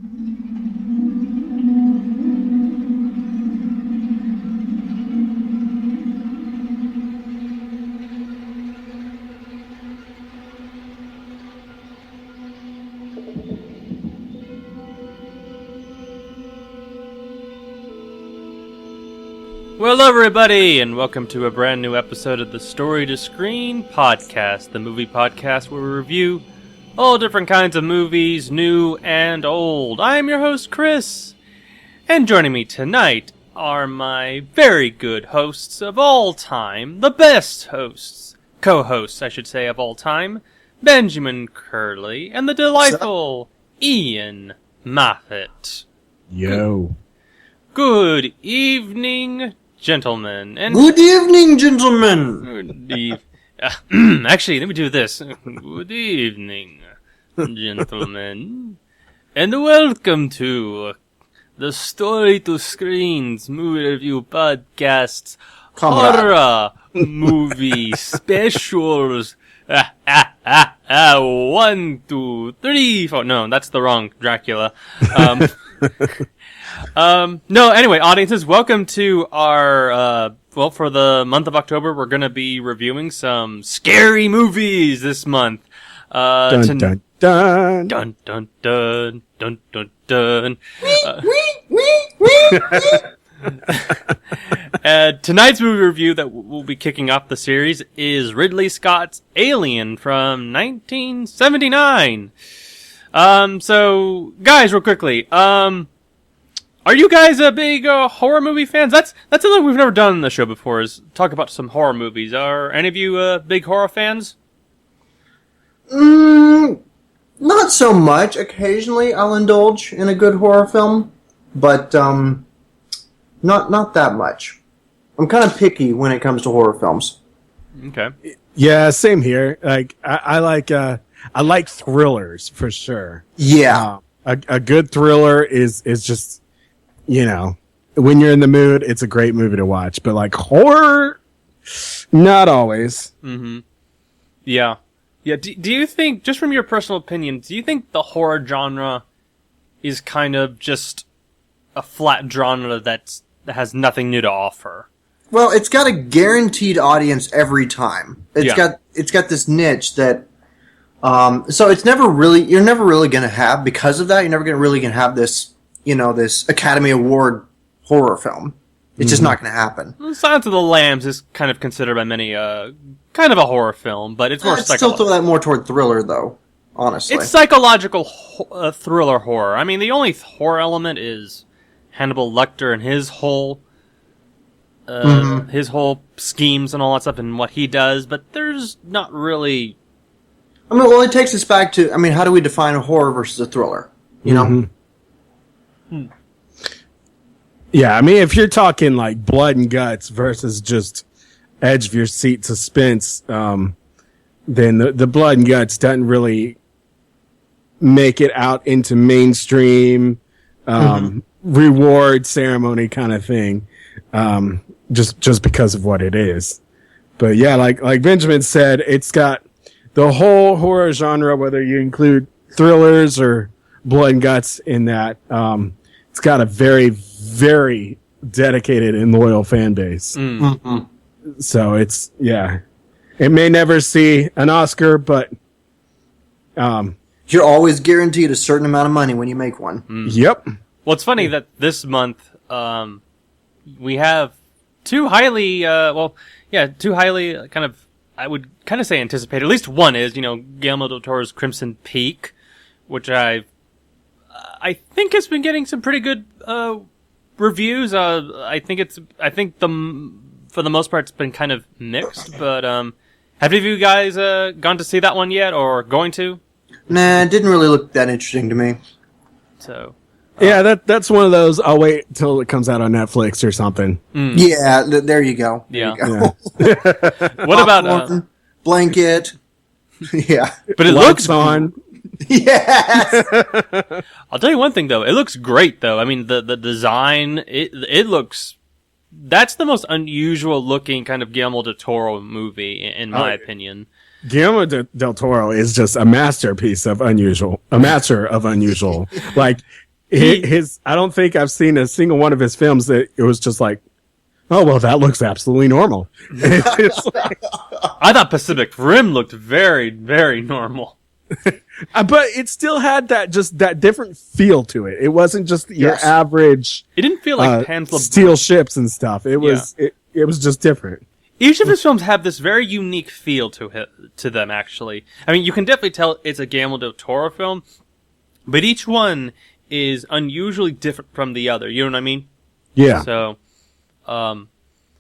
Well, hello everybody, and welcome to a brand new episode of the Story to Screen podcast, the movie podcast where we review all different kinds of movies, new and old. I am your host, Chris, and joining me tonight are my very good hosts of all time, the best hosts, co-hosts, I should say, of all time, Benjamin Curley and the delightful Ian Moffat. Yo. Good evening, gentlemen. And good evening, gentlemen. Actually, let me do this. Good evening, gentlemen. And welcome to the Story to Screens movie review podcast's horror movie specials. 1, 2, 3, 4. No, that's the wrong Dracula. No, anyway, audiences, welcome to our, for the month of October, we're gonna be reviewing some scary movies this month. Dun, dun, dun. Dun, dun, dun, dun, dun, dun. Tonight's movie review that we'll be kicking off the series is Ridley Scott's Alien from 1979. So, guys, real quickly, are you guys a big horror movie fans? That's something we've never done on the show before, is talk about some horror movies. Are any of you big horror fans? Not so much. Occasionally I'll indulge in a good horror film, but not that much. I'm kind of picky when it comes to horror films. Okay. Yeah, same here. Like I like thrillers for sure. Yeah. A good thriller is just, you know, when you're in the mood, it's a great movie to watch. But like horror, not always. Mm-hmm. Yeah. Yeah. Do you think, just from your personal opinion, do you think the horror genre is kind of just a flat genre that has nothing new to offer? Well, it's got a guaranteed audience every time. It's got this niche that, so it's never really, you're never really going to have, because of that, you're never really going to have this, you know, this Academy Award horror film. It's just not going to happen. Well, Silence of the Lambs is kind of considered by many kind of a horror film, but it's more I'd still throw that more toward thriller, though, honestly. It's psychological thriller horror. I mean, the only horror element is Hannibal Lecter and his whole schemes and all that stuff and what he does, but there's not really... I mean, well, it takes us back to, how do we define a horror versus a thriller? You know? Yeah, I mean, if you're talking like blood and guts versus just edge of your seat suspense, then the blood and guts doesn't really make it out into mainstream reward ceremony kind of thing, just because of what it is. But yeah, like Benjamin said, it's got the whole horror genre, whether you include thrillers or blood and guts in that. It's got a very, very dedicated and loyal fan base. So it's, yeah. It may never see an Oscar, but... you're always guaranteed a certain amount of money when you make one. Yep. Well, it's funny that this month, we have two highly kind of, I would kind of say anticipated. At least one is, Guillermo del Toro's Crimson Peak, which I think has been getting some pretty good reviews. I think for the most part it's been kind of mixed. But have any of you guys gone to see that one yet, or going to? Nah, it didn't really look that interesting to me. So. Yeah, that's one of those. I'll wait till it comes out on Netflix or something. Yeah, there you go. Yeah. There you go. Yeah. What about blanket? Yeah, but it looks on. Yes. I'll tell you one thing though. It looks great though. I mean, the design. It looks. That's the most unusual looking kind of Guillermo del Toro movie, in my opinion. Guillermo del Toro is just a masterpiece of unusual. A master of unusual. Like, I don't think I've seen a single one of his films that it was just like, oh, well, that looks absolutely normal. It's like, I thought Pacific Rim looked very, very normal. but it still had that different feel to it. It wasn't just your average. It didn't feel like Pan's Labyrinth. Steel ships and stuff. It was it was just different. Each of his films have this very unique feel to them, actually. I mean, you can definitely tell it's a Guillermo del Toro film, but each one is unusually different from the other. You know what I mean? Yeah. So,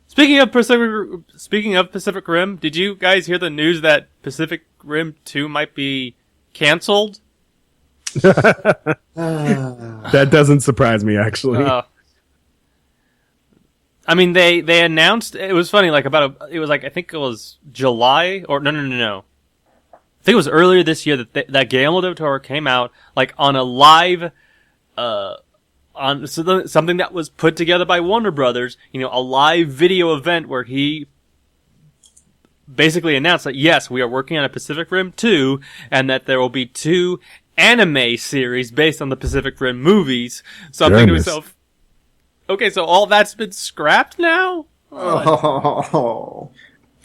speaking of Pacific Rim, did you guys hear the news that Pacific Rim 2 might be canceled? That doesn't surprise me, actually. I mean, they announced, it was funny, like I think it was July, or no. I think it was earlier this year that Guillermo del Toro came out, like, on a live, on something that was put together by Warner Brothers, a live video event where he basically announced that, yes, we are working on a Pacific Rim 2, and that there will be 2 anime series based on the Pacific Rim movies. So I'm thinking to myself, okay, so all that's been scrapped now? Oh.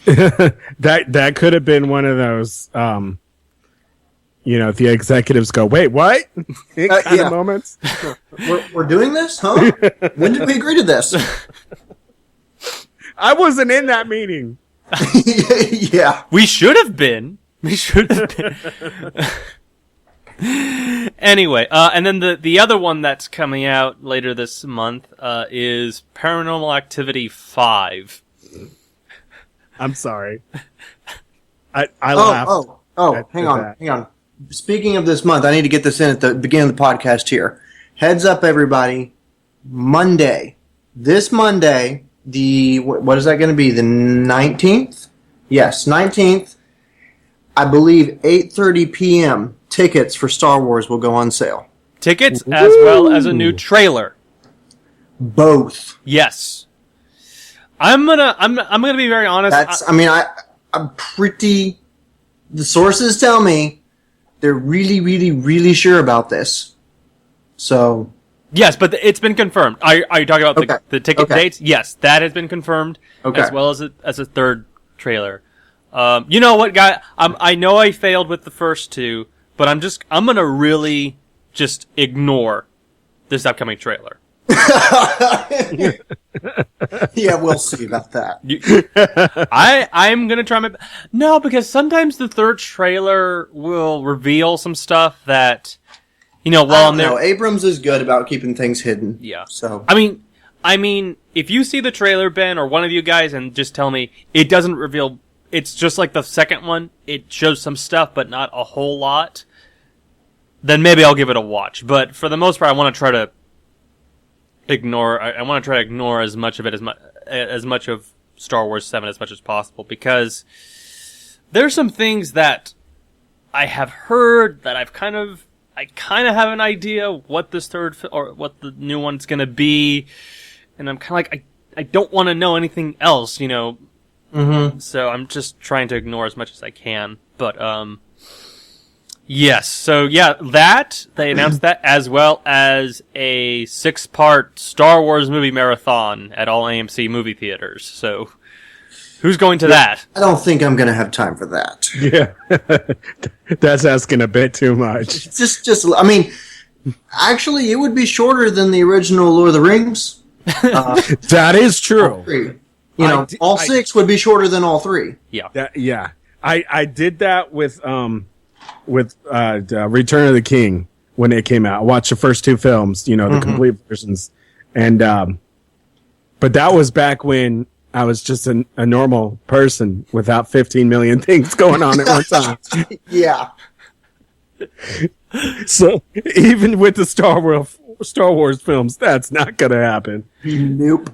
That could have been one of those, the executives go, wait, what? kind of moments. We're doing this? Huh? When did we agree to this? I wasn't in that meeting. Yeah. We should have been. Anyway, and then the other one that's coming out later this month is Paranormal Activity 5. I'm sorry. I laughed. Hang on. Speaking of this month, I need to get this in at the beginning of the podcast here. Heads up, everybody. This Monday, what is that going to be? The 19th? Yes, 19th. I believe 8:30 p.m. tickets for Star Wars will go on sale. Tickets as well as a new trailer. Both. Yes. I'm gonna be very honest. I'm pretty. The sources tell me they're really, really, really sure about this. So. Yes, but it's been confirmed. Are you talking about the ticket dates? Yes, that has been confirmed. Okay. As well as a third trailer. You know what, guy? I know I failed with the first 2, but I'm gonna really just ignore this upcoming trailer. Yeah, we'll see about that. I'm gonna try my no, because sometimes the third trailer will reveal some stuff that Abrams is good about keeping things hidden. Yeah. So I mean, if you see the trailer, Ben, or one of you guys, and just tell me it doesn't reveal. It's just like the second one. It shows some stuff, but not a whole lot. Then maybe I'll give it a watch. But for the most part, I want to try to ignore. I want to try to ignore as much of it as much of Star Wars 7 as much as possible, because there's some things that I have heard that I kind of have an idea what this third or what the new one's gonna be, and I'm kind of like I don't want to know anything else, Mm-hmm. So I'm just trying to ignore as much as I can. But yes. So yeah, that they announced that, as well as a 6-part Star Wars movie marathon at all AMC movie theaters. So who's going to that? I don't think I'm going to have time for that. Yeah, that's asking a bit too much. Actually, it would be shorter than the original Lord of the Rings. That is true. All 6 would be shorter than all 3. Yeah. I did that with Return of the King when it came out. I watched the first 2 films, the complete versions, and but that was back when I was just a normal person without 15 million things going on at one time. Yeah. So even with the Star Wars films, that's not going to happen. Nope.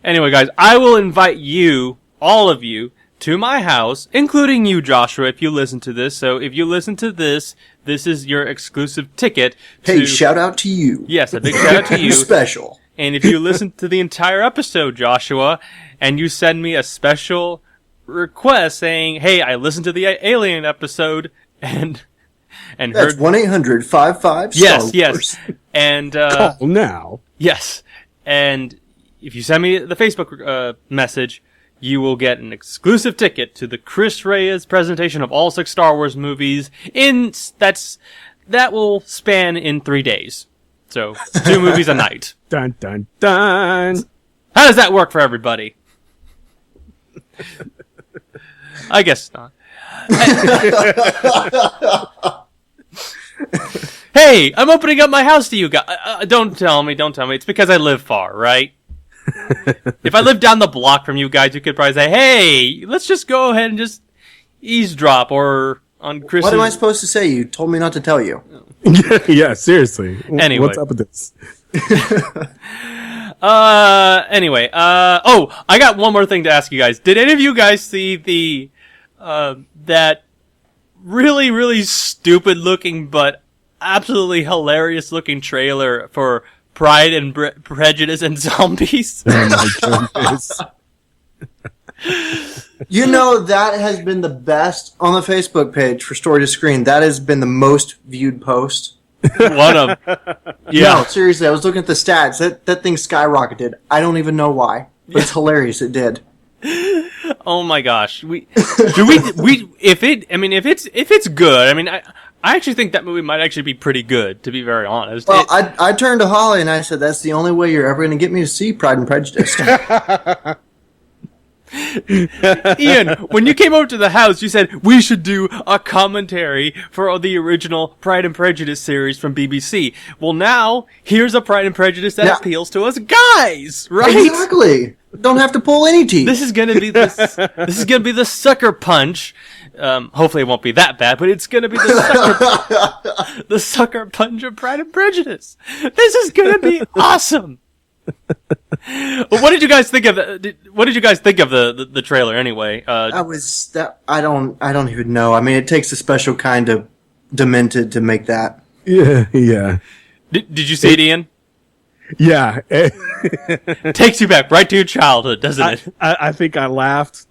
Anyway, guys, I will invite you, all of you, to my house, including you, Joshua, if you listen to this. So if you listen to this, this is your exclusive ticket. Hey, shout out to you. Yes, a big shout out to you. Special. And if you listen to the entire episode, Joshua, and you send me a special request saying, hey, I listened to the Alien episode, and and That's heard 1-800-55 yes, and Call now. yes, and if you send me the Facebook message, you will get an exclusive ticket to the Chris Reyes presentation of all 6 Star Wars movies. That will span in 3 days, so 2 movies a night. Dun dun dun. How does that work for everybody? I guess not. Hey, I'm opening up my house to you guys. Don't tell me. It's because I live far, right? If I lived down the block from you guys, you could probably say, hey, let's just go ahead and just eavesdrop or on Chris's... What am I supposed to say? You told me not to tell you. Yeah, seriously. Anyway. What's up with this? Anyway, I got one more thing to ask you guys. Did any of you guys see the, that really, really stupid looking, but absolutely hilarious looking trailer for Pride and Prejudice and Zombies? Oh my goodness. You know, that has been the best on the Facebook page for Story to Screen. That has been the most viewed post. One of yeah. No, seriously, I was looking at the stats. That thing skyrocketed. I don't even know why, but it's hilarious. It did. Oh my gosh. If it's good, I mean, I actually think that movie might actually be pretty good, to be very honest. Well, I turned to Holly and I said, that's the only way you're ever going to get me to see Pride and Prejudice. Ian, when you came over to the house, you said we should do a commentary for the original Pride and Prejudice series from BBC. Well, now here's a Pride and Prejudice that appeals to us guys, right? Exactly. Don't have to pull any teeth. This is gonna be this is gonna be the sucker punch. Hopefully it won't be that bad, but it's gonna be the sucker punch of Pride and Prejudice. This is gonna be awesome. What did you guys think of the trailer anyway? I don't even know. I mean, it takes a special kind of demented to make that. Yeah. Did you see it, Ian? Yeah. Takes you back right to your childhood, doesn't it? I think I laughed.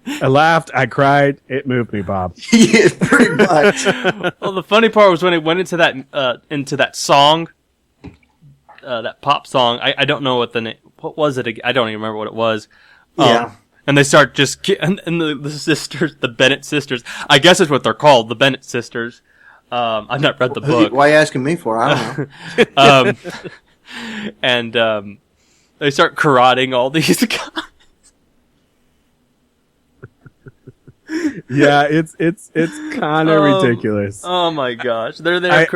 I cried. It moved me, Bob. Yeah, pretty much. Well, the funny part was when it went into that song. That pop song, I don't know what the name. What was it? I don't even remember what it was. Yeah. And they start and the sisters, the Bennett sisters. I guess it's what they're called, the Bennett sisters. I've not read the book. Why are you asking me for? I don't know. And they start karate all these guys. Yeah, it's kind of ridiculous. Oh my gosh, they're there.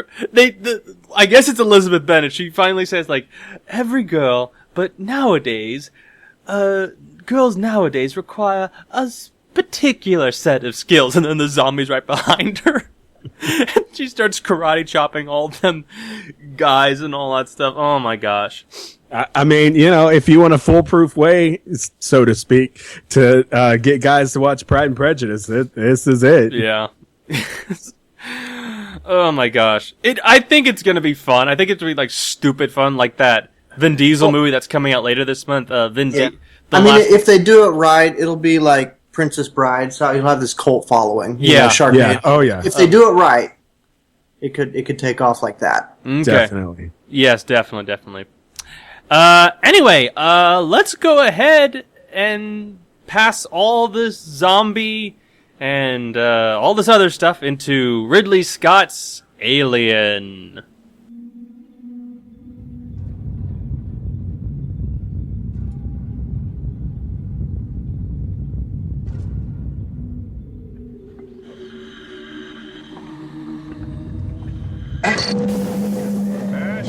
I guess it's Elizabeth Bennet. She finally says like, every girl, but nowadays, girls nowadays require a particular set of skills, and then the zombie's right behind her. And she starts karate chopping all them guys and all that stuff. Oh my gosh. I mean, you know, if you want a foolproof way, so to speak, to get guys to watch Pride and Prejudice, this is it. Yeah. Oh my gosh. I think it's gonna be fun. I think it's gonna be like stupid fun, like that Vin Diesel movie that's coming out later this month. If they do it right, it'll be like Princess Bride, so you'll have this cult following. Sharknado. Yeah. Oh yeah. If they do it right, it could take off like that. Okay. Definitely. Yes, definitely. Anyway, let's go ahead and pass all this zombie and all this other stuff into Ridley Scott's Alien.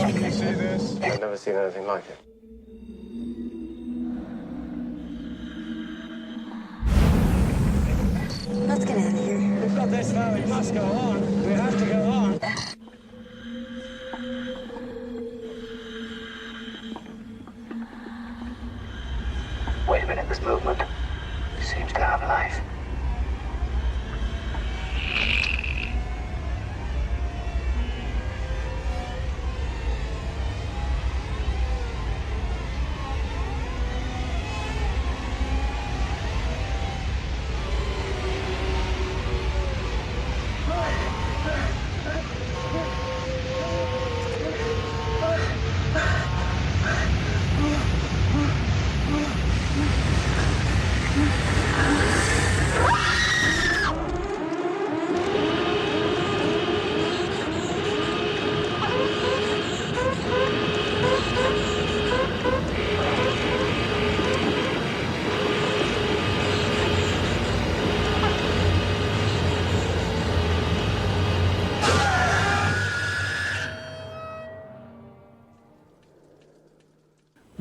Can you see this? I've never seen anything like it. Let's get out of here. We've got this now. We must go on. We have to go on. Wait a minute, this movement seems to have life.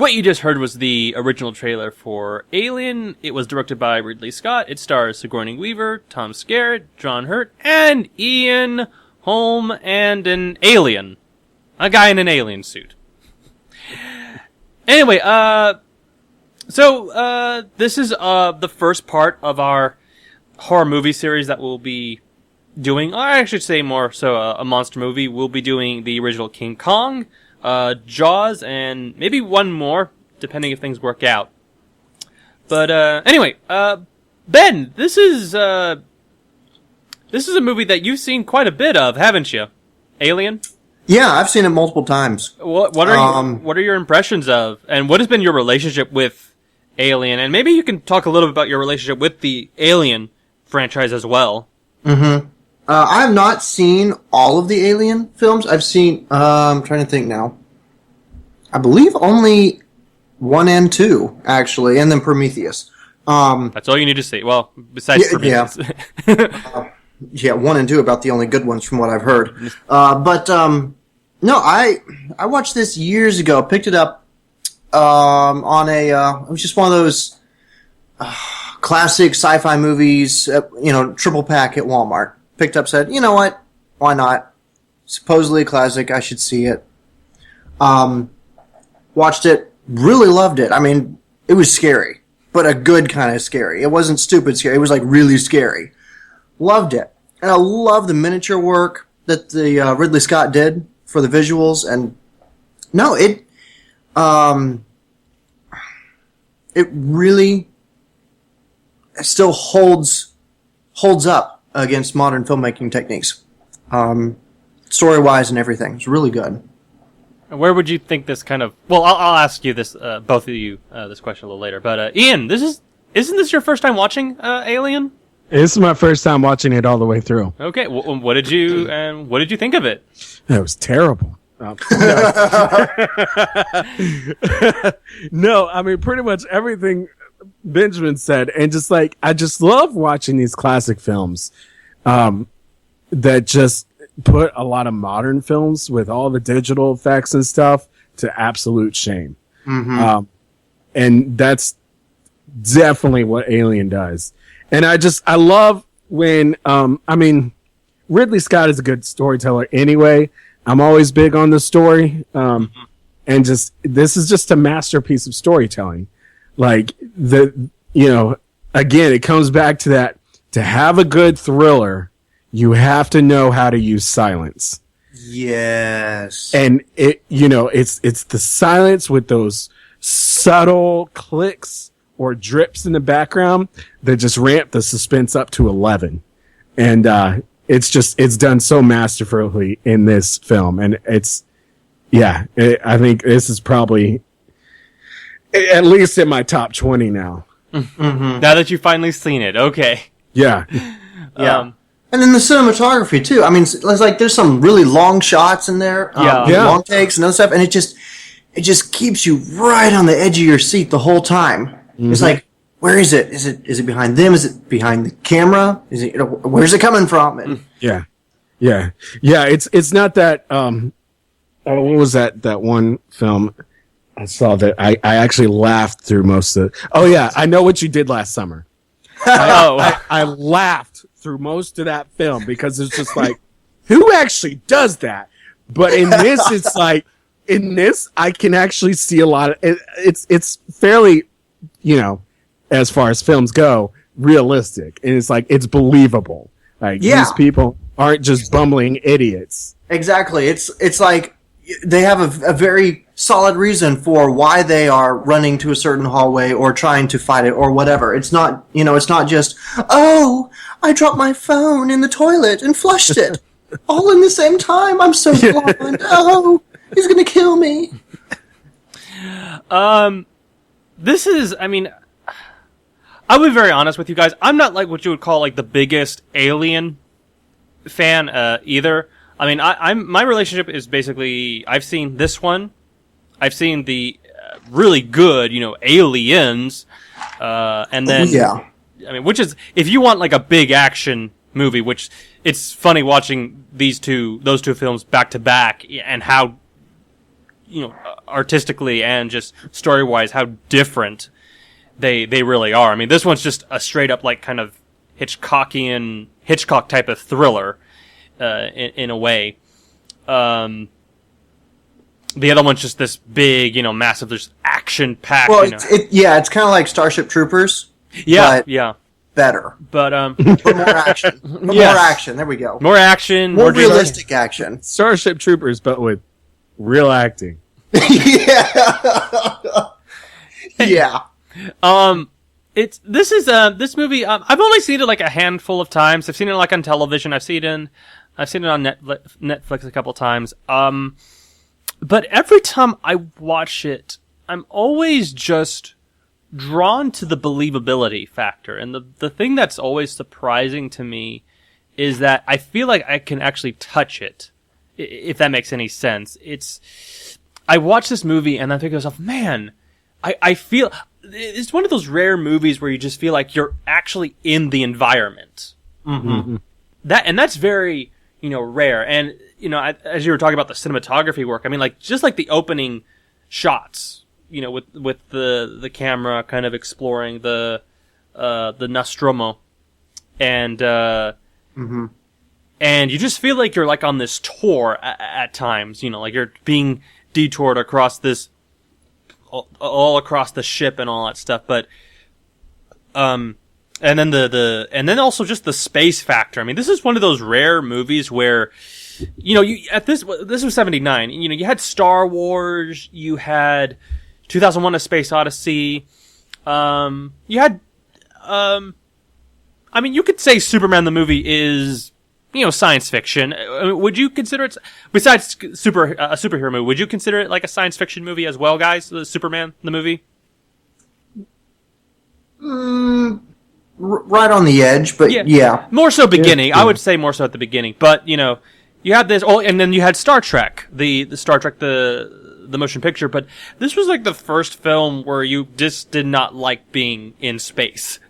What you just heard was the original trailer for Alien. It was directed by Ridley Scott. It stars Sigourney Weaver, Tom Skerritt, John Hurt, and Ian Holm, and an alien. A guy in an alien suit. Anyway, so this is the first part of our horror movie series that we'll be doing. I should say more so a monster movie. We'll be doing the original King Kong, Jaws, and maybe one more, depending if things work out. But anyway, Ben, this is a movie that you've seen quite a bit of, haven't you? Alien? Yeah, I've seen it multiple times. What are your impressions of, and what has been your relationship with Alien? And maybe you can talk a little bit about your relationship with the Alien franchise as well. Mm-hmm. I have not seen all of the Alien films. I've seen, I'm trying to think now. I believe only 1 and 2, actually, and then Prometheus. That's all you need to see. Well, besides Prometheus. Yeah, 1 and 2 about the only good ones from what I've heard. No, I watched this years ago. Picked it up on a. It was just one of those classic sci-fi movies. Triple pack at Walmart. Picked up, said, you know what? Why not? Supposedly a classic. I should see it. Watched it. Really loved it. I mean, it was scary, but a good kind of scary. It wasn't stupid scary. It was like really scary. Loved it. And I love the miniature work that the Ridley Scott did for the visuals. And no, it really still holds up against modern filmmaking techniques. Story-wise and everything. It's really good. Where would you think this kind of... Well, I'll ask you this, both of you, this question a little later. But, Ian, isn't this your first time watching Alien? This is my first time watching it all the way through. Okay, what did you think of it? It was terrible. No, I mean, pretty much everything Benjamin said, and just like, I just love watching these classic films that just put a lot of modern films with all the digital effects and stuff to absolute shame. Mm-hmm. And that's definitely what Alien does. And I love when, Ridley Scott is a good storyteller anyway. I'm always big on the story. And this is just a masterpiece of storytelling. Like again, it comes back to that, to have a good thriller, you have to know how to use silence. Yes. And it's the silence with those subtle clicks or drips in the background that just ramp the suspense up to 11. And it's done so masterfully in this film. And I think this is probably at least in my top 20 now. Mm-hmm. Now that you've finally seen it, okay. Yeah. Yeah. And then the cinematography too. I mean, it's like there's some really long shots in there, long takes and other stuff, and it just keeps you right on the edge of your seat the whole time. Mm-hmm. It's like, where is it? Is it behind them? Is it behind the camera? Is it? Where's it coming from? And yeah. It's not that. What was that one film? I saw that. I actually laughed through most of it. Oh yeah, I Know What You Did Last Summer. I laughed through most of that film because it's just like, who actually does that? But in this, it's like, I can actually see a lot of it's fairly, as far as films go, realistic, and it's like, it's believable. Like, these people aren't just bumbling idiots. Exactly. It's like they have a very solid reason for why they are running to a certain hallway or trying to fight it or whatever. It's not, it's not just, oh, I dropped my phone in the toilet and flushed it all in the same time. I'm so blind. Oh, he's going to kill me. This is, I'll be very honest with you guys. I'm not like what you would call like the biggest Alien fan either. My relationship is basically, I've seen this one. I've seen the really good, Aliens, and then, which is, if you want like a big action movie, which it's funny watching those two films back to back, and how, artistically and just story wise, how different they really are. I mean, this one's just a straight up like kind of Hitchcock type of thriller, in a way. The other one's just this big, massive, just action packed. Well, it's kind of like Starship Troopers. Yeah, yeah. Better, but more action. More action. There we go. More action, more realistic action. Starship Troopers, but with real acting. Yeah. Yeah. This movie. I've only seen it like a handful of times. I've seen it like on television. I've seen it on Netflix a couple times. But every time I watch it, I'm always just drawn to the believability factor. And the thing that's always surprising to me is that I feel like I can actually touch it, if that makes any sense. I watch this movie and I think to myself, man, I feel it's one of those rare movies where you just feel like you're actually in the environment. Mm-hmm. That's very, rare. And, as you were talking about the cinematography work, I mean, like, just like the opening shots, with the camera kind of exploring the Nostromo, and and you just feel like you're like on this tour at times, like you're being detoured across this, all across the ship and all that stuff. But, and then and then also just the space factor. I mean, this is one of those rare movies where, this was 79, you had Star Wars, you had 2001: A Space Odyssey. You had, I mean, you could say Superman the movie is, science fiction. Would you consider it, besides a superhero movie, would you consider it like a science fiction movie as well, guys? The Superman the movie. Right on the edge, but yeah. More so beginning. Yeah. I would say more so at the beginning, but you had this. Oh, and then you had Star Trek, the Star Trek the motion picture, but this was like the first film where you just did not like being in space.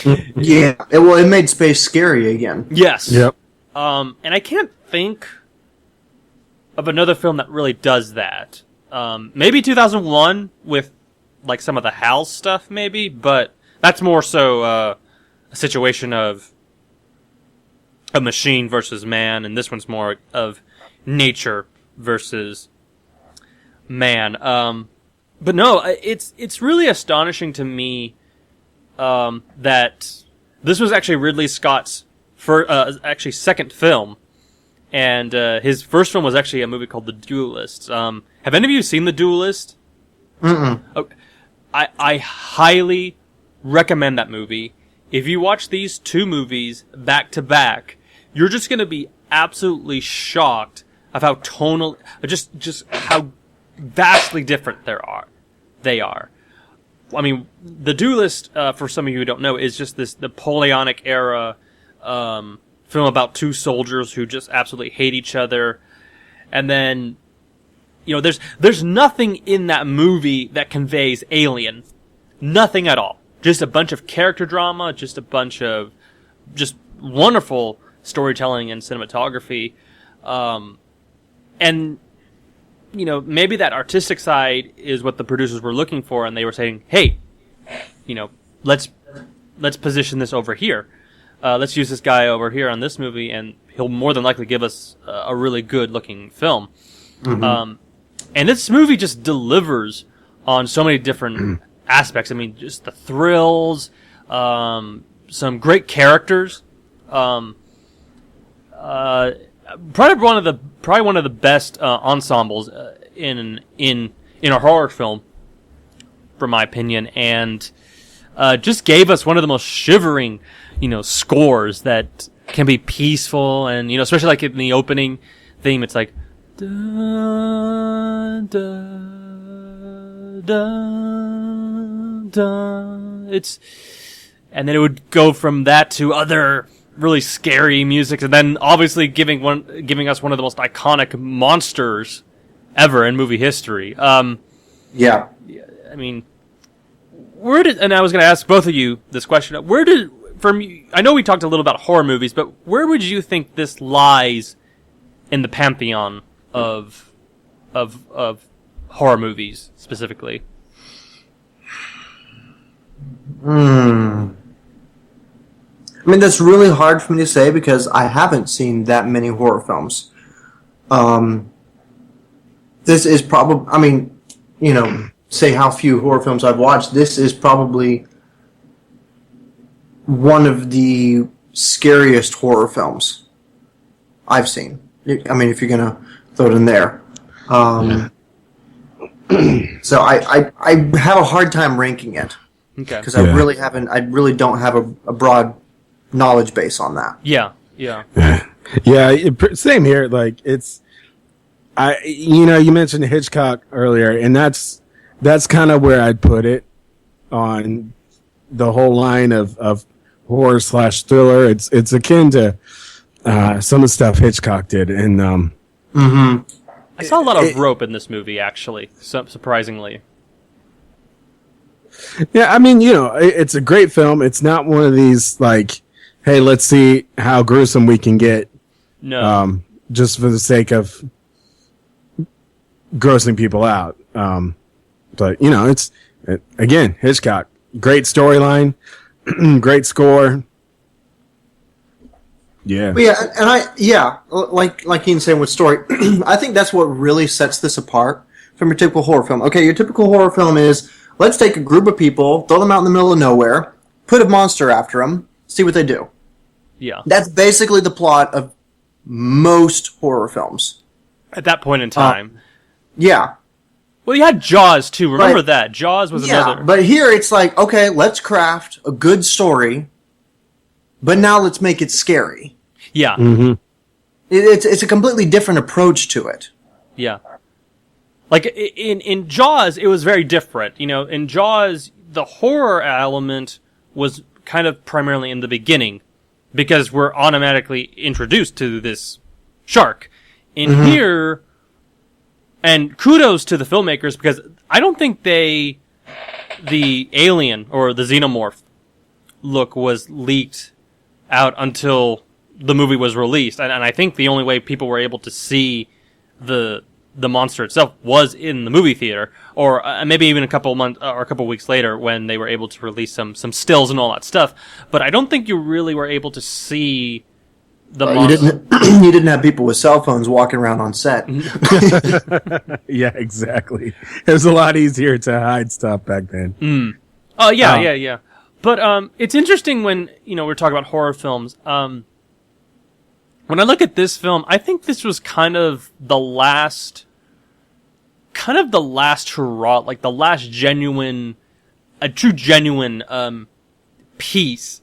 Yeah. It made space scary again. Yes. Yep. And I can't think of another film that really does that. Maybe 2001 with like some of the HAL stuff, maybe, but that's more so a situation of a machine versus man, and this one's more of nature versus man. But no, it's really astonishing to me that this was actually Ridley Scott's second film, and his first film was actually a movie called The Duelist. Have any of you seen The Duelist? Mm-mm. Okay. I highly recommend that movie. If you watch these two movies back to back, you're just going to be absolutely shocked of how tonal, just how vastly different they are. I mean, The Duelist, for some of you who don't know, is just this Napoleonic era film about two soldiers who just absolutely hate each other. And then, there's nothing in that movie that conveys Alien. Nothing at all. Just a bunch of character drama, just a bunch of just wonderful storytelling and cinematography. And, maybe that artistic side is what the producers were looking for, and they were saying, hey, let's position this over here. Let's use this guy over here on this movie, and he'll more than likely give us a really good-looking film. Mm-hmm. And this movie just delivers on so many different aspects. I mean, just the thrills, some great characters, probably one of the best ensembles in a horror film, from my opinion, and just gave us one of the most shivering, scores that can be peaceful, and especially like in the opening theme, it's like da da da da. And then it would go from that to other really scary music, and then obviously giving us one of the most iconic monsters ever in movie history. Yeah. I mean, and I was going to ask both of you this question. I know we talked a little about horror movies, but where would you think this lies in the pantheon of of horror movies specifically? I mean, that's really hard for me to say because I haven't seen that many horror films. This is probably, I mean, you know, say how few horror films I've watched. This is probably one of the scariest horror films I've seen. I mean, if you're going to throw it in there. So I have a hard time ranking it. Okay. Because I really don't have a broad knowledge base on that. Yeah. Same here. Like you mentioned Hitchcock earlier, and that's kind of where I'd put it on the whole line of horror / thriller. It's akin to some of the stuff Hitchcock did, and I saw a lot of rope in this movie, actually, surprisingly. Yeah, I mean, it's a great film. It's not one of these like, hey, let's see how gruesome we can get. No. Just for the sake of grossing people out. But it's again, Hitchcock, great storyline, great score. Yeah. But like Ian's saying with story, I think that's what really sets this apart from your typical horror film. Okay, your typical horror film is, let's take a group of people, throw them out in the middle of nowhere, put a monster after them, see what they do. Yeah. That's basically the plot of most horror films. At that point in time. Yeah. Well, you had Jaws, too. Remember that. Jaws was another. Yeah, but here it's like, okay, let's craft a good story, but now let's make it scary. Yeah. Mm-hmm. It's a completely different approach to it. Yeah. Like, in Jaws, it was very different. In Jaws, the horror element was kind of primarily in the beginning, because we're automatically introduced to this shark. In here, and kudos to the filmmakers, because I don't think the alien or the xenomorph look was leaked out until the movie was released. And I think the only way people were able to see the monster itself was in the movie theater, or maybe even a couple months or a couple weeks later when they were able to release some stills and all that stuff. But I don't think you really were able to see the monster. You didn't have people with cell phones walking around on set. Yeah, exactly. It was a lot easier to hide stuff back then. Oh yeah. But it's interesting when we're talking about horror films. When I look at this film, I think this was kind of the last hurrah, like the last true genuine piece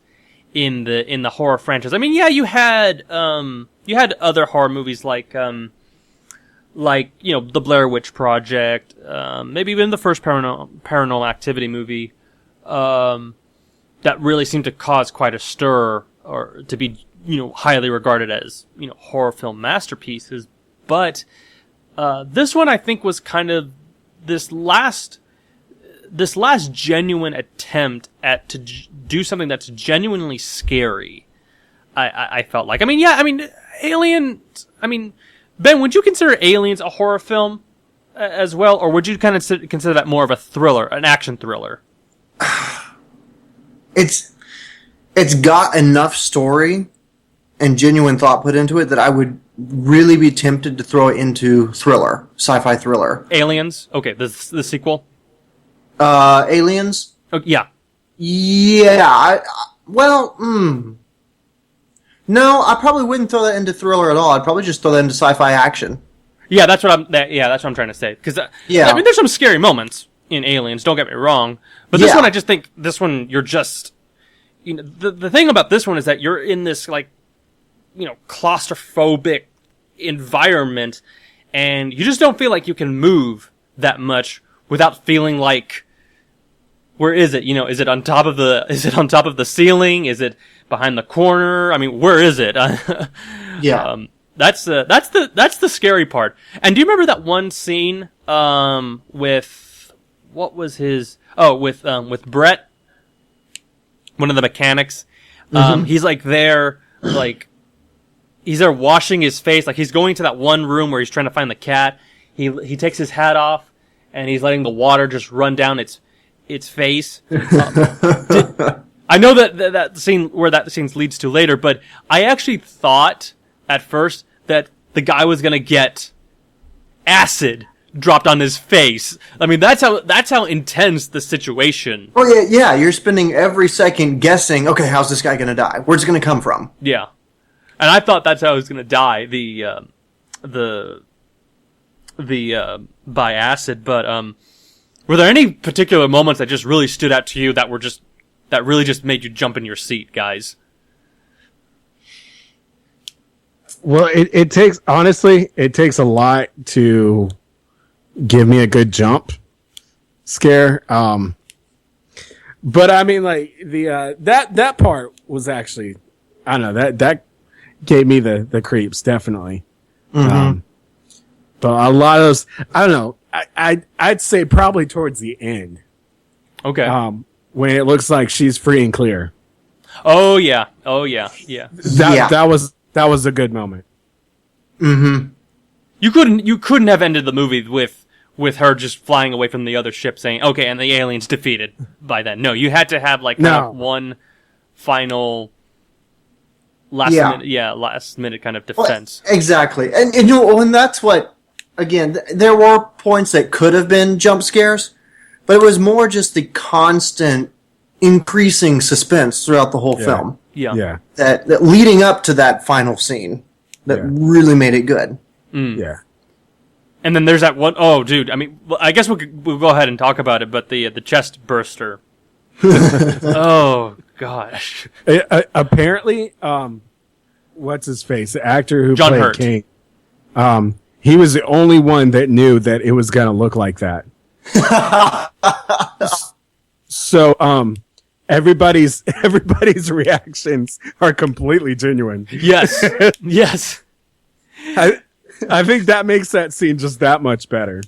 in the horror franchise. I mean, yeah, you had other horror movies like the Blair Witch Project, maybe even the first Paranormal Activity movie, that really seemed to cause quite a stir, or to be highly regarded as horror film masterpieces. But this one, I think, was kind of this last genuine attempt to do something that's genuinely scary. I felt like. I mean, Aliens. I mean, Ben, would you consider Aliens a horror film as well, or would you kind of consider that more of a thriller, an action thriller? It's got enough story and genuine thought put into it that I would really be tempted to throw it into thriller, sci-fi thriller. Aliens? Okay, the sequel? Aliens? Oh, yeah. Yeah, no, I probably wouldn't throw that into thriller at all. I'd probably just throw that into sci-fi action. Yeah, that's what I'm trying to say. Because, I mean, there's some scary moments in Aliens, don't get me wrong. But this one, I just think, you're just... the thing about this one is that you're in this, like, claustrophobic environment, and you just don't feel like you can move that much without feeling like, where is it? Is it on top of the ceiling? Is it behind the corner? I mean, where is it? Yeah. That's the scary part. And do you remember that one scene with what was his with Brett, one of the mechanics? He's he's there washing his face, like he's going to that one room where he's trying to find the cat. he takes his hat off and he's letting the water just run down its face. I know that scene where that scene leads to later, but I actually thought at first that the guy was gonna get acid dropped on his face. I mean, that's how intense the situation. Oh yeah. You're spending every second guessing. Okay, how's this guy gonna die? Where's it gonna come from? Yeah, and I thought that's how he was gonna die. By acid. But were there any particular moments that just really stood out to you that really just made you jump in your seat, guys? Well, it takes a lot to give me a good jump scare. But I mean, like that part was actually, I don't know, that gave me the creeps, definitely. Mm-hmm. But a lot of those, I don't know, I'd say probably towards the end. Okay. When it looks like she's free and clear. Oh yeah. That was a good moment. Mm-hmm. You couldn't have ended the movie with her just flying away from the other ship saying, okay, and the alien's defeated by then. No, you had to have like kind of one final last minute kind of defense. Well, exactly. And that's what, again, there were points that could have been jump scares, but it was more just the constant increasing suspense throughout the whole film. Yeah. That leading up to that final scene that really made it good. Mm. Yeah. And then there's that one, oh dude, I mean, I guess we'll go ahead and talk about it, but the chest burster. Oh gosh. Apparently, what's his face? The actor who John played Hurt. King. He was the only one that knew that it was gonna look like that. So, everybody's reactions are completely genuine. Yes. Yes. I think that makes that scene just that much better.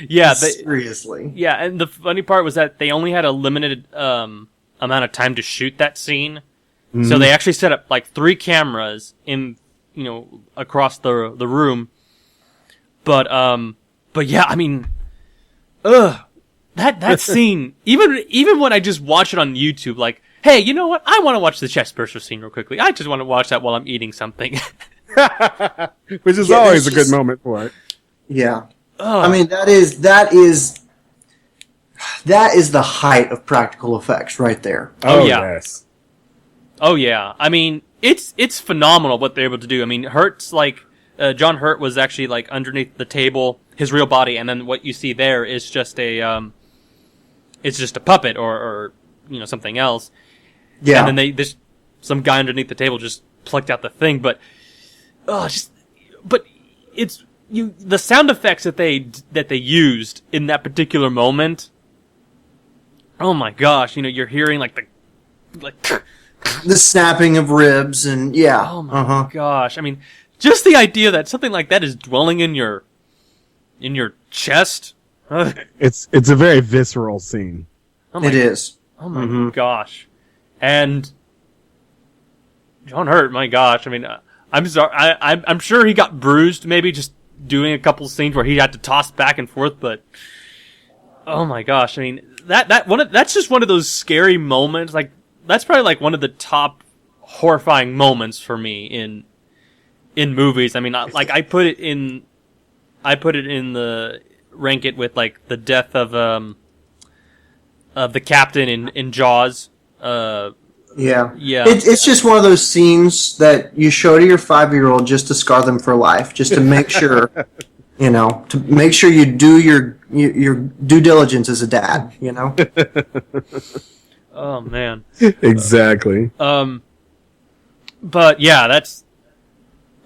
Yeah. Seriously. Yeah, and the funny part was that they only had a limited amount of time to shoot that scene. Mm-hmm. So they actually set up like 3 cameras in, across the room. But yeah, I mean, that scene, even when I just watch it on YouTube, like, hey, you know what? I want to watch the chest burster scene real quickly. I just want to watch that while I'm eating something. Which is always a good moment for it. Yeah. I mean, that is the height of practical effects right there. Oh yeah. Yes. Oh yeah. I mean, it's phenomenal what they're able to do. I mean, Hurt's like, John Hurt was actually like underneath the table, his real body, and then what you see there is just it's just a puppet or something else. Yeah. And then some guy underneath the table just plucked out the thing, but it's the sound effects that they used in that particular moment. Oh my gosh, you're hearing like the snapping of ribs and yeah. Oh my gosh. I mean, just the idea that something like that is dwelling in your chest. It's a very visceral scene. It is. Oh my gosh. And John Hurt, my gosh. I mean, I'm sorry. I'm sure he got bruised maybe just doing a couple scenes where he had to toss back and forth, but oh my gosh. I mean, that's just one of those scary moments. Like, that's probably like one of the top horrifying moments for me in movies. I mean, like I put it in the rank it with like the death of the captain in Jaws. Yeah. Yeah. It's just one of those scenes that you show to your 5-year-old just to scar them for life, just to make sure, to make sure you do your due diligence as a dad, Oh man. Exactly. But yeah, that's.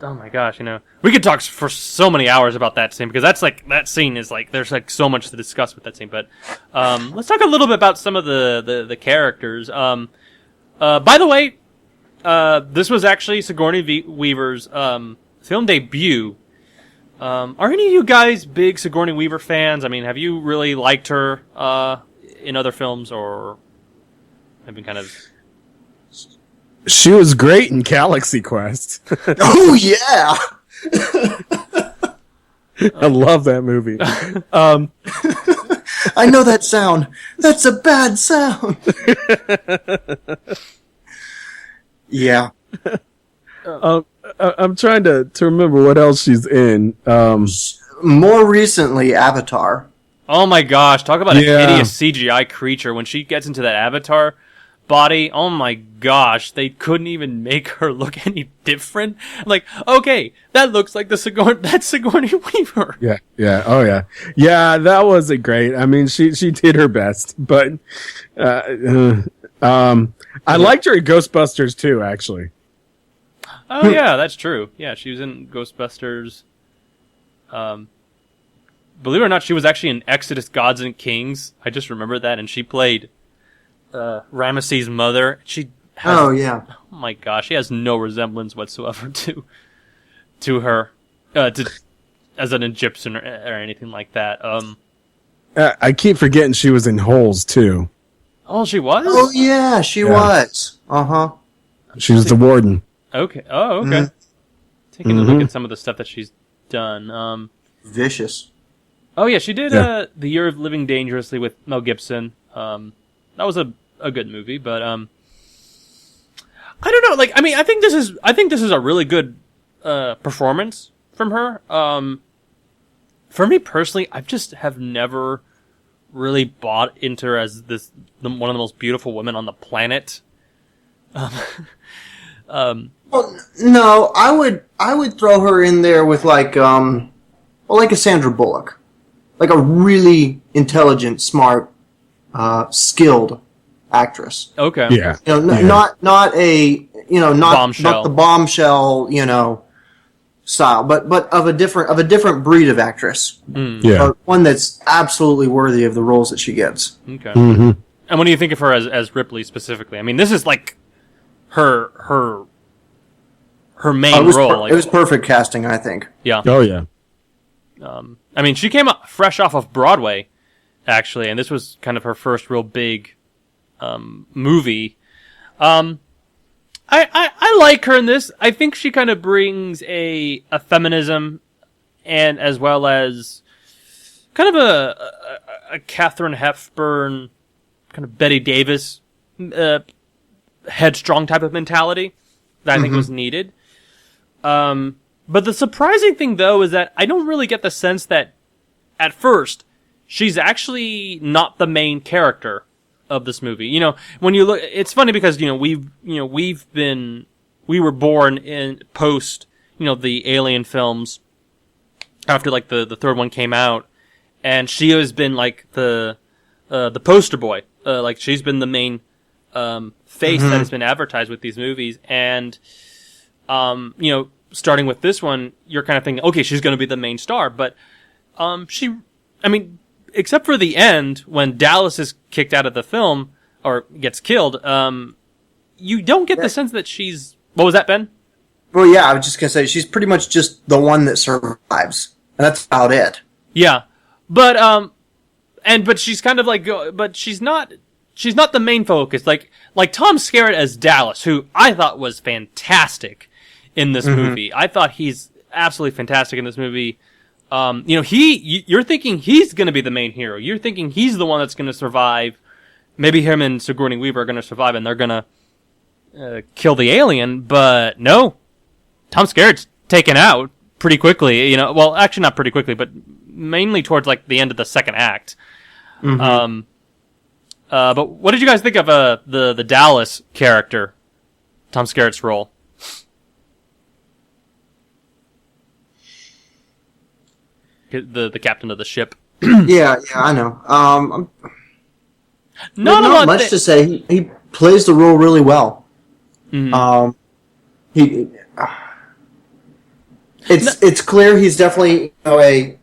Oh my gosh, we could talk for so many hours about that scene because that scene is like there's like so much to discuss with that scene. But let's talk a little bit about some of the characters. By the way, this was actually Sigourney Weaver's film debut. Are any of you guys big Sigourney Weaver fans? I mean, have you really liked her in other films, or have been kind of? She was great in Galaxy Quest. Oh yeah. I love that movie. I know that sound. That's a bad sound. Yeah. I'm trying to remember what else she's in. More recently, Avatar. Oh my gosh, talk about a hideous CGI creature. When she gets into that Avatar body, oh my gosh, they couldn't even make her look any different. Like, okay, that looks like that's Sigourney Weaver. Yeah, oh yeah. Yeah, that wasn't great. I mean, she did her best, but I liked her in Ghostbusters too, actually. Oh yeah, that's true. Yeah, she was in Ghostbusters. Believe it or not, she was actually in Exodus: Gods and Kings. I just remember that, and she played Ramesses' mother. She has, yeah. Oh my gosh, she has no resemblance whatsoever to her, as an Egyptian or anything like that. I keep forgetting she was in Holes too. Oh, she was? Oh yeah, she was. She was the warden. Okay. Oh, okay. Mm-hmm. Taking a look at some of the stuff that she's done. Vicious. Oh yeah, she did The Year of Living Dangerously with Mel Gibson. That was a good movie, but I don't know. Like, I mean, I think this is a really good performance from her. For me personally, I just have never really bought into her as one of the most beautiful women on the planet. Well, no, I would throw her in there with like a Sandra Bullock, like a really intelligent, smart, skilled actress. Okay. Yeah. Not Bombshell. not the bombshell, style, but of a different breed of actress. Yeah. One that's absolutely worthy of the roles that she gets. Okay. Mm-hmm. And when do you think of her as Ripley specifically? I mean, this is like her main role. It was perfect casting, I think. Yeah. Oh yeah. I mean, she came up fresh off of Broadway, actually, and this was kind of her first real big movie. I like her in this. I think she kind of brings a feminism, and as well as kind of a Katharine Hepburn, kind of Bette Davis, headstrong type of mentality that I think was needed. But the surprising thing, though, is that I don't really get the sense that, at first, she's actually not the main character of this movie. When you look, it's funny because we were born in post the Alien films after like the third one came out, and she has been like the poster boy. Like she's been the main face that has been advertised with these movies, and starting with this one, you're kind of thinking, okay, she's going to be the main star, but except for the end when Dallas is kicked out of the film or gets killed, you don't get the sense that she's. What was that, Ben? Well, yeah, I was just gonna say she's pretty much just the one that survives, and that's about it. Yeah, but she's kind of like, but she's not the main focus. Like Tom Skerritt as Dallas, who I thought was fantastic in this movie. I thought he's absolutely fantastic in this movie. You're thinking he's going to be the main hero. You're thinking he's the one that's going to survive. Maybe him and Sigourney Weaver are going to survive, and they're going to kill the alien. But no, Tom Skerritt's taken out pretty quickly. Well, actually not pretty quickly, but mainly towards like the end of the second act. But what did you guys think of the Dallas character, Tom Skerritt's role? The captain of the ship. yeah, I know. Not much to say. He plays the role really well. It's clear he's definitely a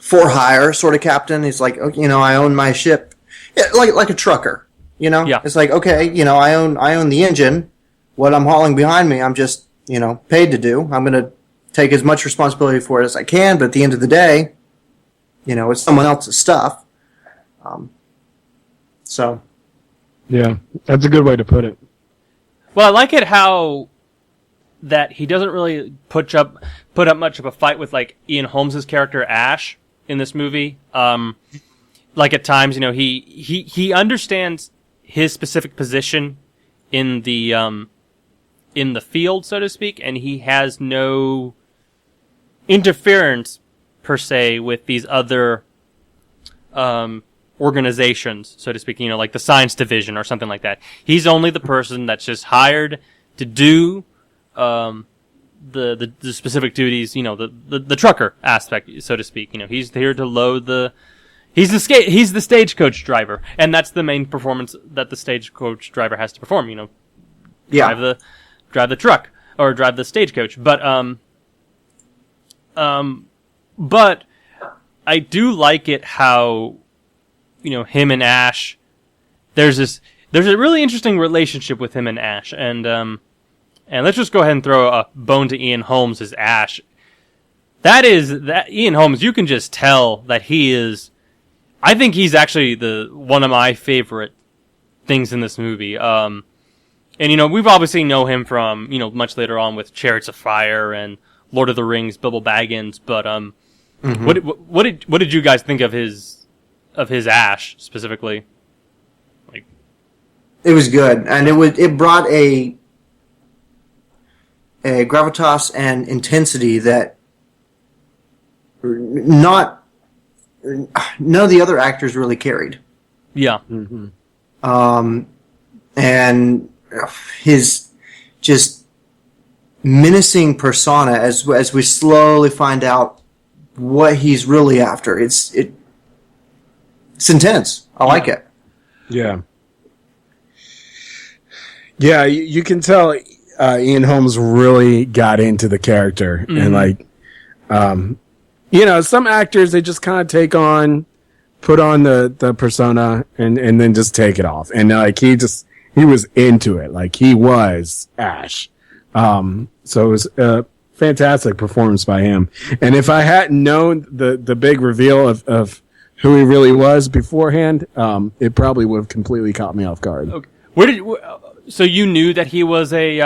for hire sort of captain. He's like, I own my ship, like a trucker. Yeah. It's like, okay, I own the engine. What I'm hauling behind me, I'm just paid to do. I'm gonna take as much responsibility for it as I can, but at the end of the day, it's someone else's stuff. So, yeah, that's a good way to put it. Well, I like it how that he doesn't really put up much of a fight with like Ian Holmes's character Ash in this movie. Like at times, he understands his specific position in the field, so to speak, and he has no interference per se with these other organizations, so to speak, like the science division or something like that. He's only the person that's just hired to do the specific duties, the trucker aspect, so to speak. He's here to load he's the stagecoach driver, and that's the main performance that the stagecoach driver has to perform, drive the truck or drive the stagecoach. But I do like it how him and Ash, there's a really interesting relationship with him and Ash, and let's just go ahead and throw a bone to Ian Holmes as Ash. That Ian Holmes, you can just tell that he is. I think he's actually one of my favorite things in this movie. And we've obviously know him from much later on with Chariots of Fire and Lord of the Rings, Bilbo Baggins. But what did you guys think of his Ash specifically? Like, it was good, and it brought a gravitas and intensity that none of the other actors really carried. Yeah. And his just menacing persona as we slowly find out what he's really after. It's intense. I like it. Yeah. Yeah, you can tell Ian Holmes really got into the character. And like, some actors, they just kind of put on the persona and then just take it off. And like, he was into it. Like, he was Ash. So it was a fantastic performance by him. And if I hadn't known the big reveal of who he really was beforehand, it probably would have completely caught me off guard. Okay. So you knew that he was a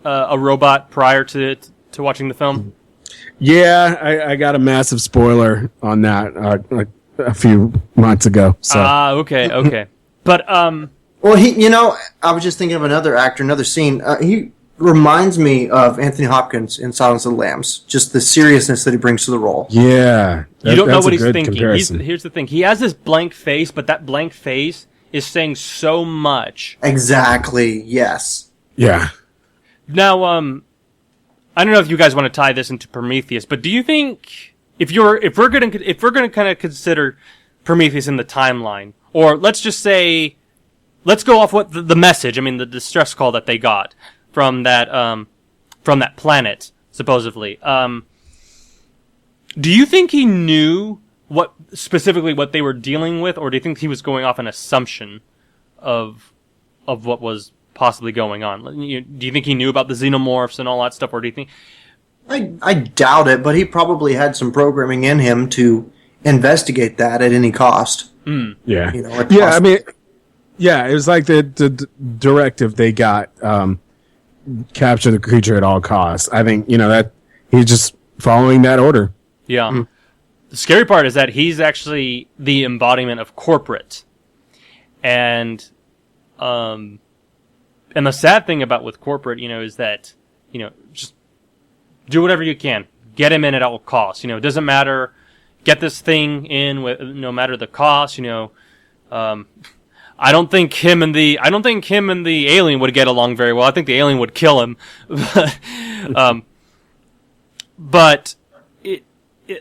robot prior to watching the film? Yeah, I got a massive spoiler on that like a few months ago. So. Okay. But well, I was just thinking of another actor, another scene. He reminds me of Anthony Hopkins in Silence of the Lambs. Just the seriousness that he brings to the role. Yeah, you don't know what he's thinking. Here's the thing: he has this blank face, but that blank face is saying so much. Exactly. Yes. Yeah. Now, I don't know if you guys want to tie this into Prometheus, but do you think if we're gonna kind of consider Prometheus in the timeline, or let's just say, let's go off what the message. I mean, the distress call that they got from that planet supposedly. Do you think he knew what they were dealing with, or do you think he was going off an assumption of what was possibly going on? Do you think he knew about the xenomorphs and all that stuff, or do you think? I doubt it, but he probably had some programming in him to investigate that at any cost. Yeah. Yeah, I mean, yeah, it was like the directive they got, capture the creature at all costs. I think, that he's just following that order. Yeah. The scary part is that he's actually the embodiment of corporate. And the sad thing about with corporate, is that, just do whatever you can. Get him in at all costs. It doesn't matter. Get this thing in with no matter the cost. I don't think him and the alien would get along very well. I think the alien would kill him. But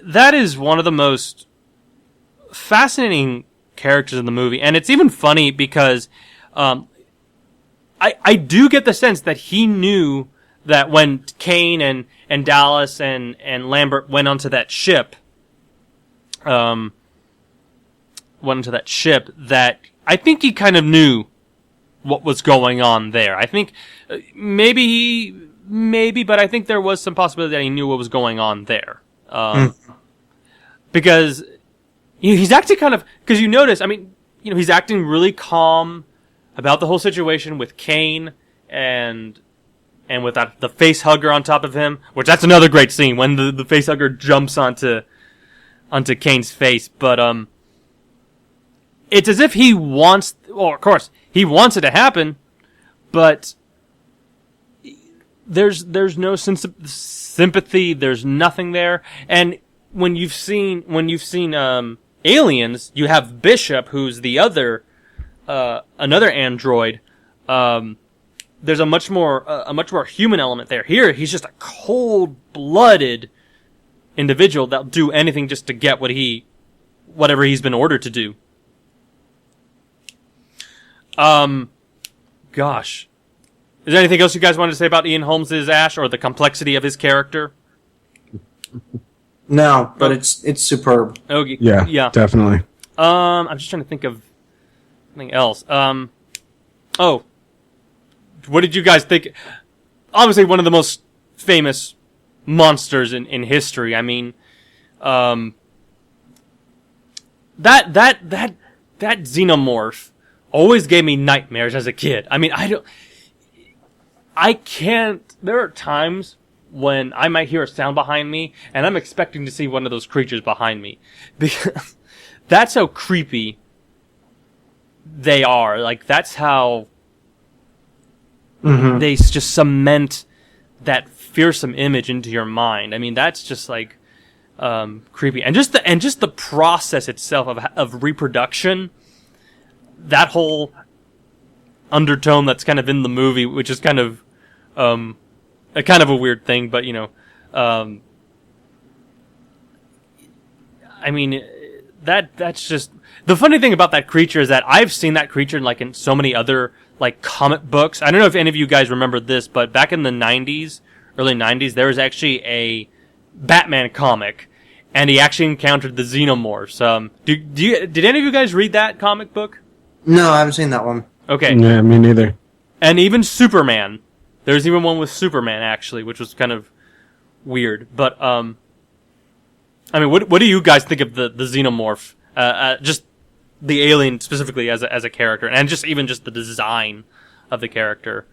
that is one of the most fascinating characters in the movie, and it's even funny because I do get the sense that he knew that when Kane and Dallas and Lambert went onto that ship, that I think he kind of knew what was going on there. I think maybe, but I think there was some possibility that he knew what was going on there. Because he's acting because you notice, he's acting really calm about the whole situation with Kane and and with the face hugger on top of him, which that's another great scene when the face hugger jumps onto Kane's face. But it's as if he wants, well, of course he wants it to happen, but there's no sympathy. There's nothing there. And when you've seen Aliens, you have Bishop, who's the other another android. There's a much more human element there. Here, he's just a cold-blooded individual that'll do anything just to get whatever he's been ordered to do. Gosh. Is there anything else you guys wanted to say about Ian Holmes' Ash, or the complexity of his character? No, but it's superb. Okay. Yeah, definitely. I'm just trying to think of something else. Oh, what did you guys think? Obviously, one of the most famous monsters in history. I mean, that xenomorph always gave me nightmares as a kid. I mean, I can't. There are times when I might hear a sound behind me, and I'm expecting to see one of those creatures behind me, because that's how creepy they are. Like, that's how they just cement that fearsome image into your mind. I mean, that's just like creepy, and just the process itself of reproduction. That whole undertone that's kind of in the movie, which is kind of a weird thing, but I mean, that's just the funny thing about that creature is that I've seen that creature like in so many other like comic books. I don't know if any of you guys remember this, but back in the early 90s, there was actually a Batman comic, and he actually encountered the xenomorphs. Did any of you guys read that comic book? No, I haven't seen that one. Okay. Yeah, me neither. And even Superman. There's even one with Superman, actually, which was kind of weird. But, I mean, what do you guys think of the xenomorph? Just the alien specifically as a character, and just the design of the character.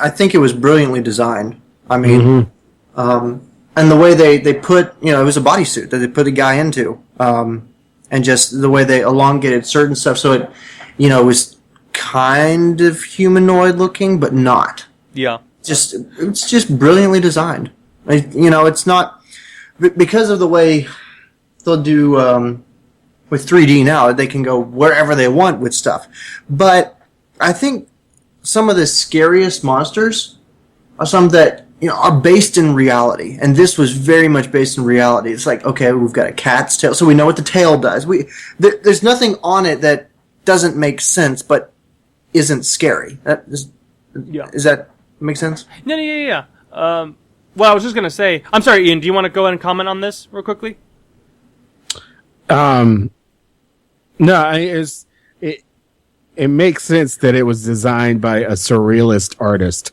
I think it was brilliantly designed. I mean, and the way they put, it was a bodysuit that they put a guy into, and just the way they elongated certain stuff, so it, was kind of humanoid looking, but not. Yeah. It's just brilliantly designed. It's not because of the way they'll do with 3D now. They can go wherever they want with stuff, but I think some of the scariest monsters are some that are based in reality, and this was very much based in reality. It's like, okay, we've got a cat's tail, so we know what the tail does. There's nothing on it that doesn't make sense, but isn't scary. Does that make sense? Yeah. Well, I was just gonna say, I'm sorry, Ian. Do you want to go ahead and comment on this real quickly? No, it makes sense that it was designed by a surrealist artist.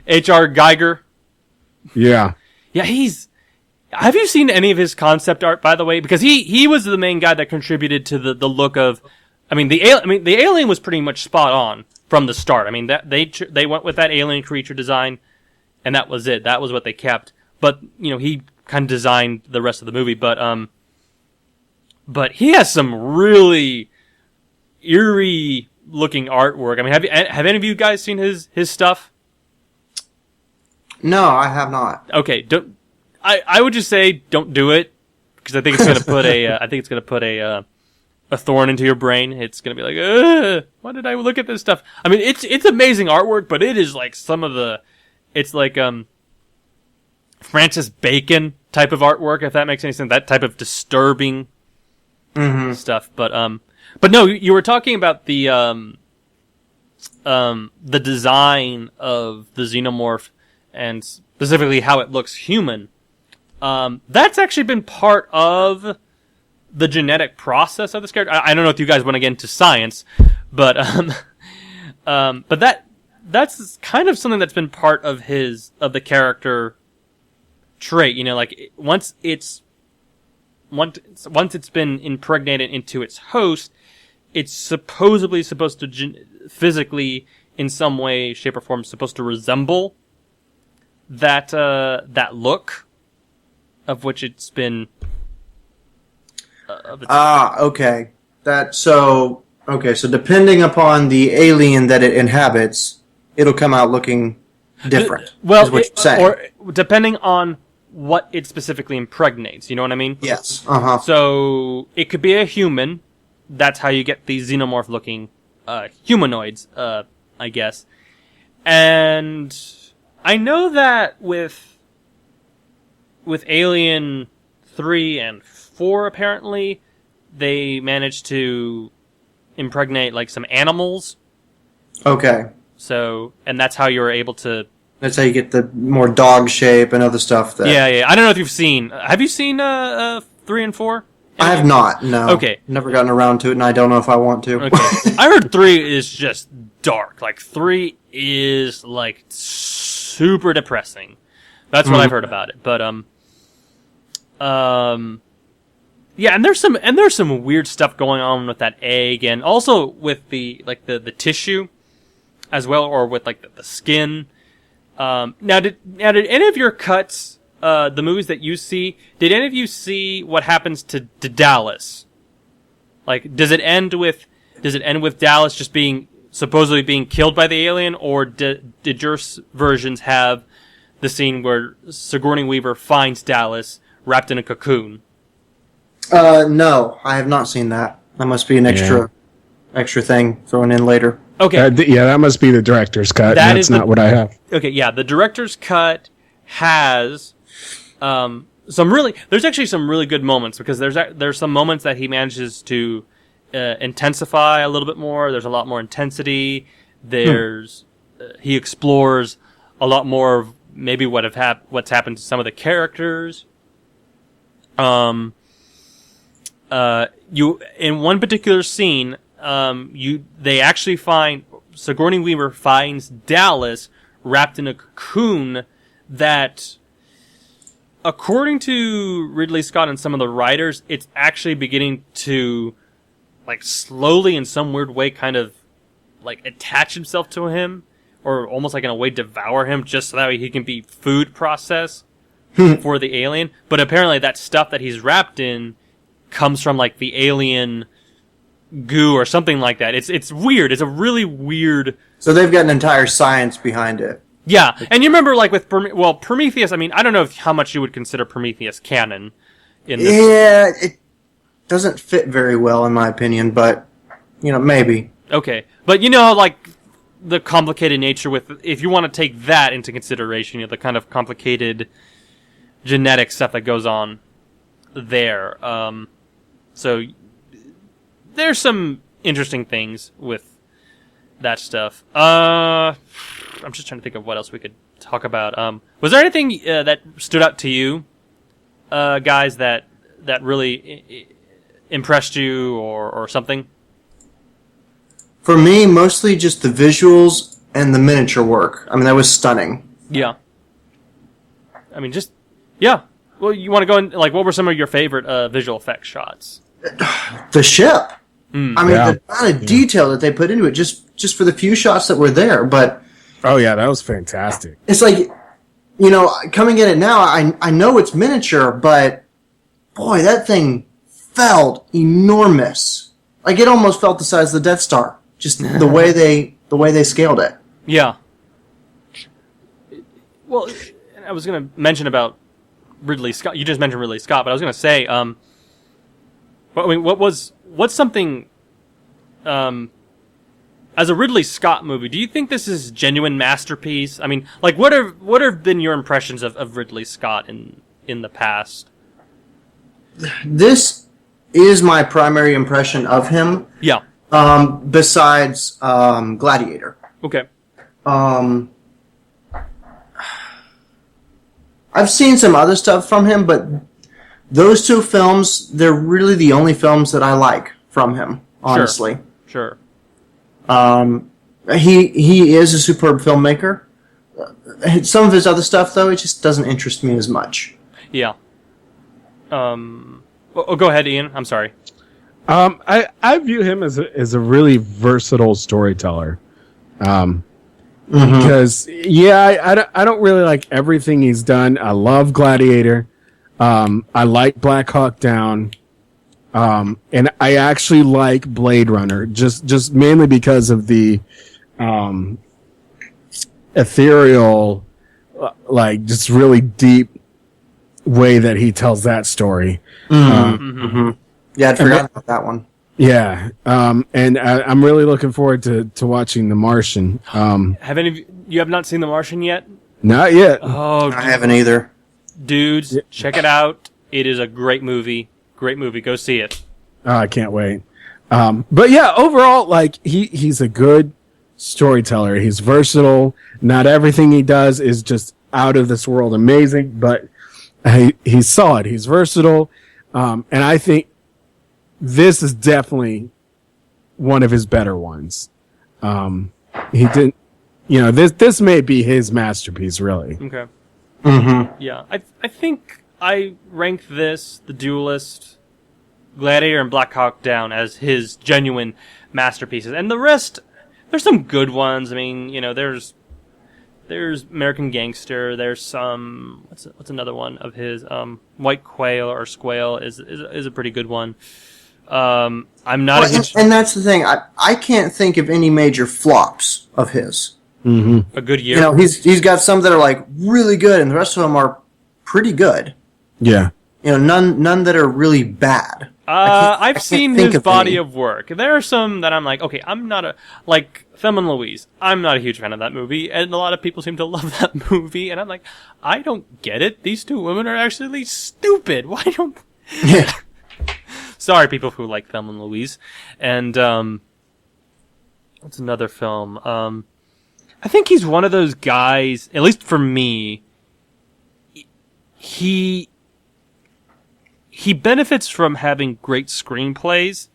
H.R. Geiger. Yeah. Yeah, have you seen any of his concept art, by the way? Because he was the main guy that contributed to the look of. The alien was pretty much spot on from the start. I mean, that they went with that alien creature design, and that was it. That was what they kept. But he kind of designed the rest of the movie. But he has some really eerie looking artwork. I mean, have any of you guys seen his stuff? No, I have not. Okay, I would just say don't do it, because I think it's gonna put a thorn into your brain. It's gonna be like, why did I look at this stuff? I mean, it's amazing artwork, but it is like it's like Francis Bacon type of artwork, if that makes any sense. That type of disturbing stuff. But no, you were talking about the design of the xenomorph, and specifically how it looks human. That's actually been part of the genetic process of this character. I don't know if you guys want to get into science, but that's kind of something that's been part of the character trait. Like once it's been impregnated into its host, it's supposedly supposed to physically in some way, shape, or form supposed to resemble that look of which it's been. Okay. So depending upon the alien that it inhabits, it'll come out looking different. Well, is what you're saying. or depending on what it specifically impregnates. You know what I mean? Yes. So it could be a human. That's how you get these xenomorph-looking humanoids, I guess. And I know that with Alien 3 and 4, apparently, they managed to impregnate like some animals. Okay. So, and that's how you were able to. That's how you get the more dog shape and other stuff. Yeah. I don't know if you've seen. Have you seen 3 and 4? I have not. No. Okay. Never gotten around to it, and I don't know if I want to. Okay. I heard 3 is just dark. Like 3 is like super depressing. That's what I've heard about it. But yeah, and there's some weird stuff going on with that egg, and also with the tissue as well, or with like the skin. Now did any of your cuts, the movies that you see, did any of you see what happens to Dallas? Like, does it end with Dallas just supposedly being killed by the alien, or did your versions have the scene where Sigourney Weaver finds Dallas wrapped in a cocoon? No, I have not seen that. That must be an extra thing thrown in later. Okay. That must be the director's cut. That's not what I have. Okay, yeah, the director's cut has there's actually some really good moments, because there's some moments that he manages to intensify a little bit more. There's a lot more intensity. There's he explores a lot more of maybe what's happened to some of the characters. You in one particular scene, they actually find Sigourney Weaver finds Dallas wrapped in a cocoon that, according to Ridley Scott and some of the writers, it's actually beginning to, like, slowly in some weird way kind of like attach himself to him, or almost like in a way devour him, just so that way he can be food process for the alien. But apparently that stuff that he's wrapped in comes from like the alien goo or something like that. It's weird. It's a really weird. So they've got an entire science behind it. Yeah, and you remember like with Prometheus. I mean, I don't know how much you would consider Prometheus canon. Yeah, it doesn't fit very well in my opinion, but maybe. Okay, but like the complicated nature with, if you want to take that into consideration, the kind of complicated genetic stuff that goes on there. So there's some interesting things with that stuff. I'm just trying to think of what else we could talk about. Was there anything that stood out to you, guys, that really impressed you or something? For me, mostly just the visuals and the miniature work. I mean, that was stunning. Yeah. I mean, yeah. Well, you want to go in, like, what were some of your favorite visual effects shots? The ship. I mean, the amount of detail that they put into it, just for the few shots that were there. But oh yeah, that was fantastic. It's like, coming at it now, I know it's miniature, but boy, that thing felt enormous. Like, it almost felt the size of the Death Star. Just the way they scaled it. Yeah. Well, I was going to mention about Ridley Scott. You just mentioned Ridley Scott, but I was going to say, what's something, as a Ridley Scott movie, do you think this is a genuine masterpiece? I mean, like, what have been your impressions of Ridley Scott in the past? This is my primary impression of him. Yeah. Besides Gladiator. Okay. I've seen some other stuff from him, but those two films, they're really the only films that I like from him, honestly. Sure. He is a superb filmmaker. Some of his other stuff, though, it just doesn't interest me as much. Yeah. Go ahead, Ian. I'm sorry. I view him as a really versatile storyteller. Because I don't really like everything he's done. I love Gladiator. I like Black Hawk Down. And I actually like Blade Runner, just mainly because of the ethereal, like just really deep way that he tells that story. Yeah, I'd forgotten about that one. Yeah, and I'm really looking forward to watching The Martian. Have any of you have not seen The Martian yet? Not yet. Oh, I haven't either. dudes, check it out. It is a great movie. Great movie. Go see it. Oh, I can't wait. But yeah, overall, like he's a good storyteller. He's versatile. Not everything he does is just out of this world amazing, but he's solid. He's versatile, and I think this is definitely one of his better ones. He didn't, this may be his masterpiece, really. Okay. Mm-hmm. Yeah, I think I rank this, The Duelist, Gladiator, and Black Hawk Down as his genuine masterpieces, and the rest, there's some good ones. I mean, there's American Gangster. There's some what's another one of his? White Quail or Squale is a pretty good one. I'm not a huge... and that's the thing. I can't think of any major flops of his. Mm-hmm. A Good Year. He's got some that are like really good, and the rest of them are pretty good. Yeah. None that are really bad. I've seen his body of work. There are some that I'm like, okay, I'm not like Thelma and Louise. I'm not a huge fan of that movie, and a lot of people seem to love that movie, and I'm like, I don't get it. These two women are actually stupid. Why don't... Yeah. Sorry, people who like Thelma and Louise. And, what's another film? I think he's one of those guys, at least for me, he benefits from having great screenplays,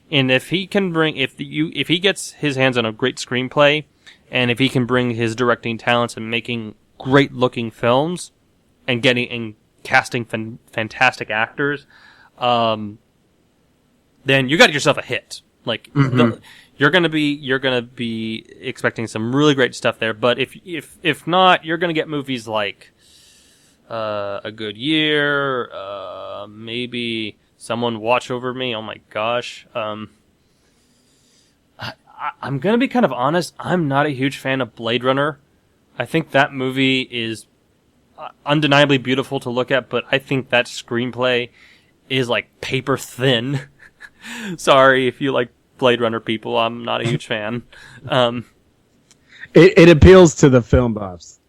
and if he gets his hands on a great screenplay, and if he can bring his directing talents and making great looking films, and casting fantastic actors, then you got yourself a hit. Like you're gonna be expecting some really great stuff there. But if not, you're gonna get movies like A Good Year, maybe Someone Watch Over Me. Oh my gosh. I'm gonna be kind of honest. I'm not a huge fan of Blade Runner. I think that movie is undeniably beautiful to look at, but I think that screenplay is like paper thin. Sorry if you like Blade Runner people. I'm not a huge fan. It appeals to the film buffs.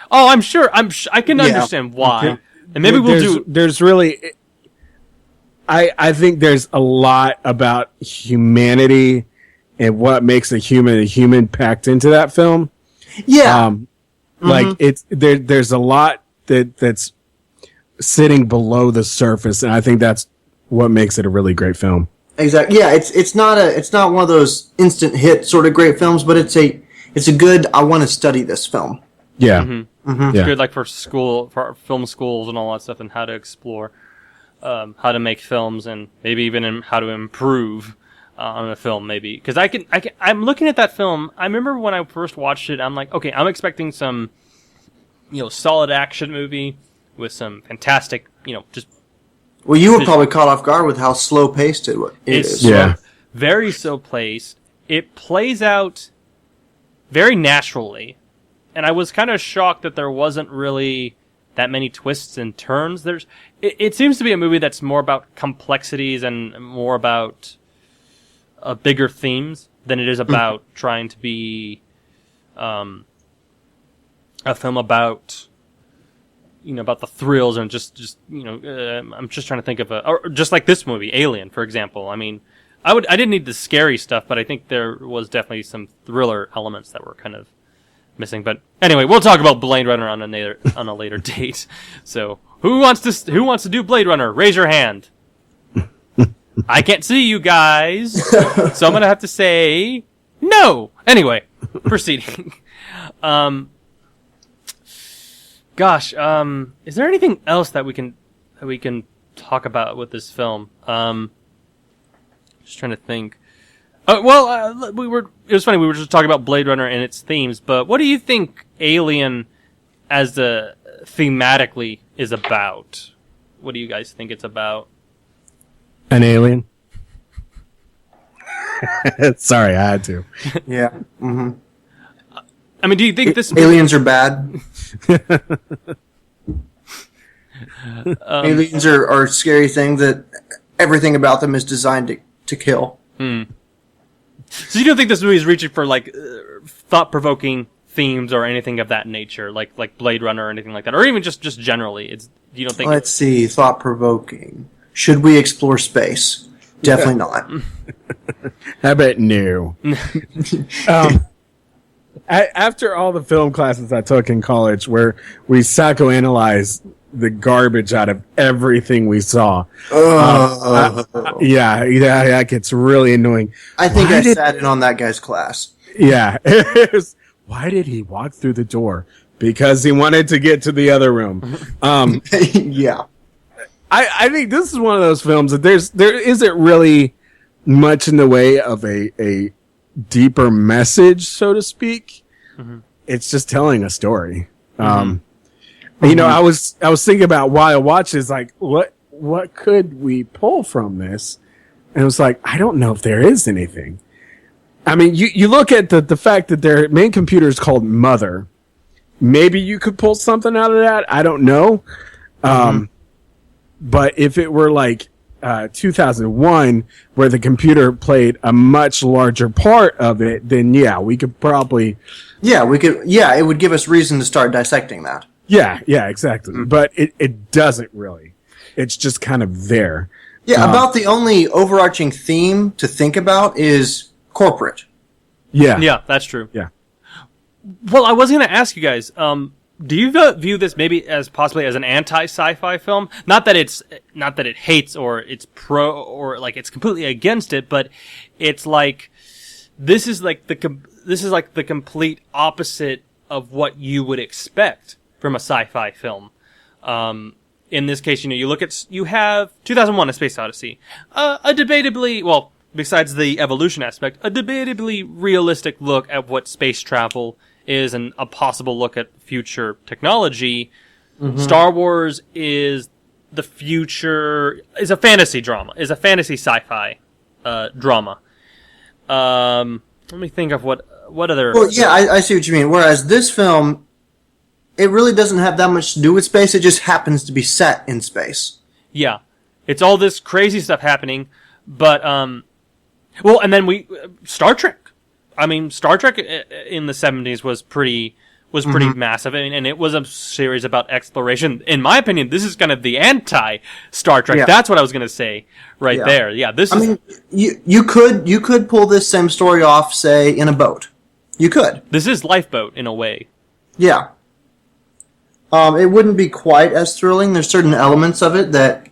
Oh, I'm sure. I can understand why. Okay. And maybe there's really... I think there's a lot about humanity and what makes a human packed into that film. Yeah. Like there's a lot that's sitting below the surface, and I think that's what makes it a really great film. Exactly. Yeah, it's not one of those instant hit sort of great films, but it's a good, I want to study this film. Yeah. It's good, like for film schools and all that stuff, and how to explore how to make films, and maybe even how to improve on a film, maybe. Because I'm looking at that film. I remember when I first watched it, I'm like, okay, I'm expecting some, solid action movie with some fantastic, just. Well, you were probably caught off guard with how slow paced it is. Yeah. Very slow paced. It plays out very naturally. And I was kind of shocked that there wasn't really that many twists and turns. It seems to be a movie that's more about complexities and more about bigger themes than it is about trying to be a film about about the thrills and just I'm just trying to think of or just like this movie, Alien, for example. I mean, I didn't need the scary stuff, but I think there was definitely some thriller elements that were kind of missing. But anyway, we'll talk about Blade Runner on a later date. So who wants to do Blade Runner? Raise your hand. I can't see you guys, so I'm gonna have to say no. Anyway, proceeding. Gosh, is there anything else that we can talk about with this film? Just trying to think. It was funny. We were just talking about Blade Runner and its themes, but what do you think Alien, as thematically, is about? What do you guys think it's about? An alien. Sorry, I had to. Yeah. Mm-hmm. I mean, do you think this aliens are bad? Aliens are a scary thing that everything about them is designed to kill. So you don't think this movie is reaching for like thought-provoking themes or anything of that nature, like Blade Runner or anything like that, or even just generally? You don't think? Let's see, thought-provoking. Should we explore space? Definitely not. How about no? After all the film classes I took in college, where we psychoanalyzed the garbage out of everything we saw, that gets really annoying. I think I sat in on that guy's class. Yeah. Why did he walk through the door? Because he wanted to get to the other room. Yeah. I think this is one of those films that there isn't really much in the way of a deeper message, so to speak. Mm-hmm. It's just telling a story. You know, I was thinking about while I watched this, like, what could we pull from this? And it was like, I don't know if there is anything. I mean, you look at the fact that their main computer is called Mother. Maybe you could pull something out of that. I don't know. But if it were like 2001, where the computer played a much larger part of it, then yeah, we could probably... Yeah, it would give us reason to start dissecting that. Yeah, exactly. Mm-hmm. But it doesn't really. It's just kind of there. Yeah, about the only overarching theme to think about is corporate. Yeah. Yeah, that's true. Yeah. Well, I was going to ask you guys, do you view this maybe as possibly as an anti-sci-fi film? Not that it hates or it's pro or like it's completely against it, but it's like this is like the complete opposite of what you would expect from a sci-fi film. In this case, you have 2001: A Space Odyssey, a debatably, well, besides the evolution aspect, a debatably realistic look at what space travel is and a possible look at future technology. Mm-hmm. Star Wars is the future, is a fantasy drama, is a fantasy sci-fi drama. Let me think of what other... Well, yeah, I see what you mean. Whereas this film, it really doesn't have that much to do with space. It just happens to be set in space. Yeah. It's all this crazy stuff happening, but, well, and then Star Trek. I mean, Star Trek in the 70s was pretty mm-hmm. massive, and it was a series about exploration. In my opinion, this is kind of the anti-Star Trek. Yeah. That's what I was going to say there. Yeah, I mean, you could pull this same story off, say, in a boat. You could. This is Lifeboat in a way. Yeah. It wouldn't be quite as thrilling. There's certain elements of it that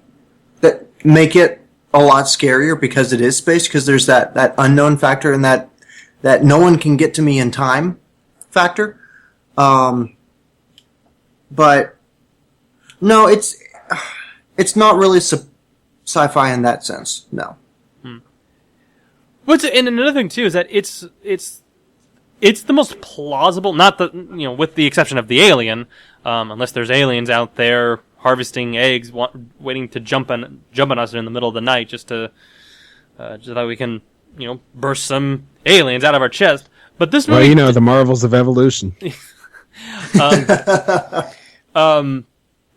make it a lot scarier because it is space, because there's that unknown factor and that no one can get to me in time factor. But no, it's not really sci-fi in that sense. No. And another thing too is that it's the most plausible, not with the exception of the Alien, unless there's aliens out there harvesting eggs, waiting to jump on us in the middle of the night just so that we can burst some aliens out of our chest. But this movie, the marvels of evolution.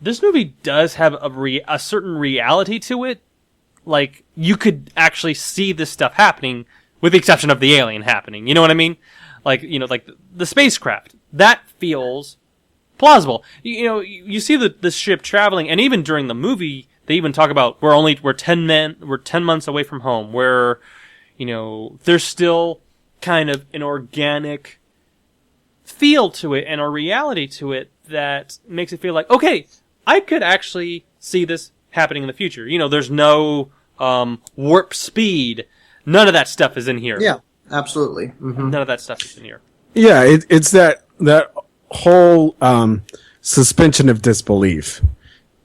This movie does have a certain reality to it. Like, you could actually see this stuff happening, with the exception of the alien happening. You know what I mean? Like, like the spacecraft. That feels plausible. You see the ship traveling, and even during the movie, they even talk about we're 10 months away from home. There's still kind of an organic feel to it and a reality to it that makes it feel like, okay, I could actually see this happening in the future. There's no warp speed. None of that stuff is in here. Yeah, absolutely. Mm-hmm. None of that stuff is in here. Yeah, it's that whole suspension of disbelief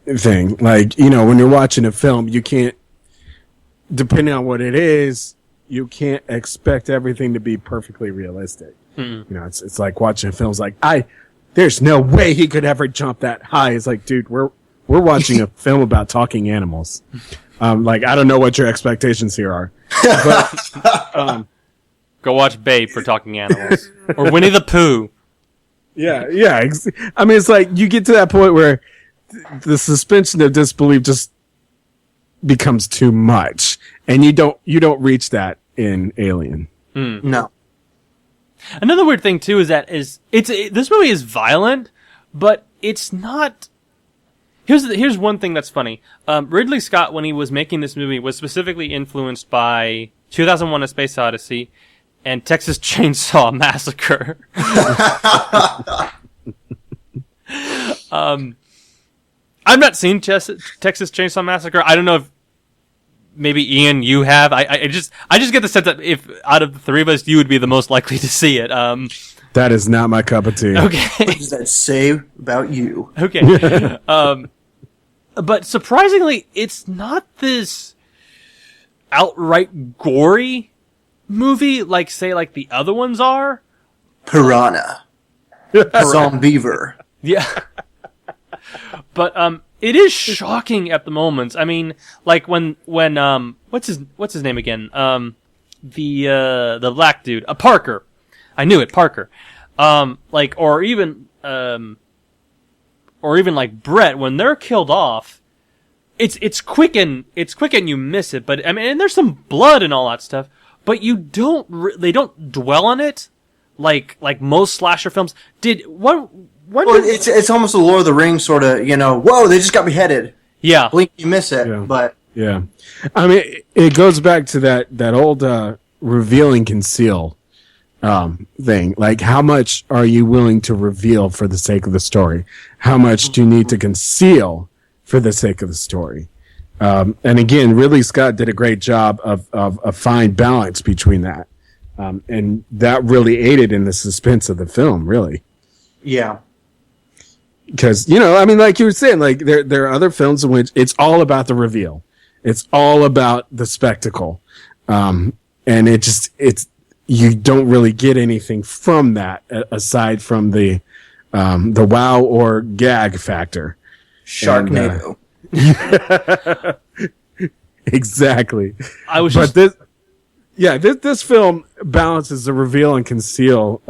thing. Like, when you're watching a film, you can't, depending on what it is, you can't expect everything to be perfectly realistic. You know, it's like watching films like there's no way he could ever jump that high. It's like, dude, we're watching a film about talking animals. Like, I don't know what your expectations here are, but, Go watch Babe for talking animals. Or Winnie the Pooh. yeah. I mean, it's like you get to that point where the suspension of disbelief just becomes too much, and you don't reach that in Alien. No. Another weird thing too is that this movie is violent, but it's not. Here's one thing that's funny. Ridley Scott, when he was making this movie, was specifically influenced by 2001: A Space Odyssey and Texas Chainsaw Massacre. I've not seen Texas Chainsaw Massacre. I don't know if maybe Ian, you have. I just get the sense that if out of the three of us, you would be the most likely to see it. That is not my cup of tea. Okay. What does that say about you? Okay. But surprisingly, it's not this outright gory movie like, say, like the other ones are. Piranha. Zombiever. Yeah. But it is shocking at the moments. I mean, like when what's his name again? The black dude, Parker. I knew it, Parker. Like or even like Brett, when they're killed off, it's quick and you miss it. But I mean, and there's some blood and all that stuff, but they don't dwell on it like most slasher films. Well, it's almost a Lord of the Rings sort of, whoa, they just got beheaded. Yeah. Blink, you miss it, but... Yeah. I mean, it goes back to that old reveal and conceal thing. Like, how much are you willing to reveal for the sake of the story? How much do you need to conceal for the sake of the story? And again, Ridley Scott did a great job of a fine balance between that. And that really aided in the suspense of the film, really. Yeah. Because, I mean, like you were saying, like there are other films in which it's all about the reveal. It's all about the spectacle. And you don't really get anything from that aside from the wow or gag factor. Sharknado. Exactly. This film balances the reveal and conceal,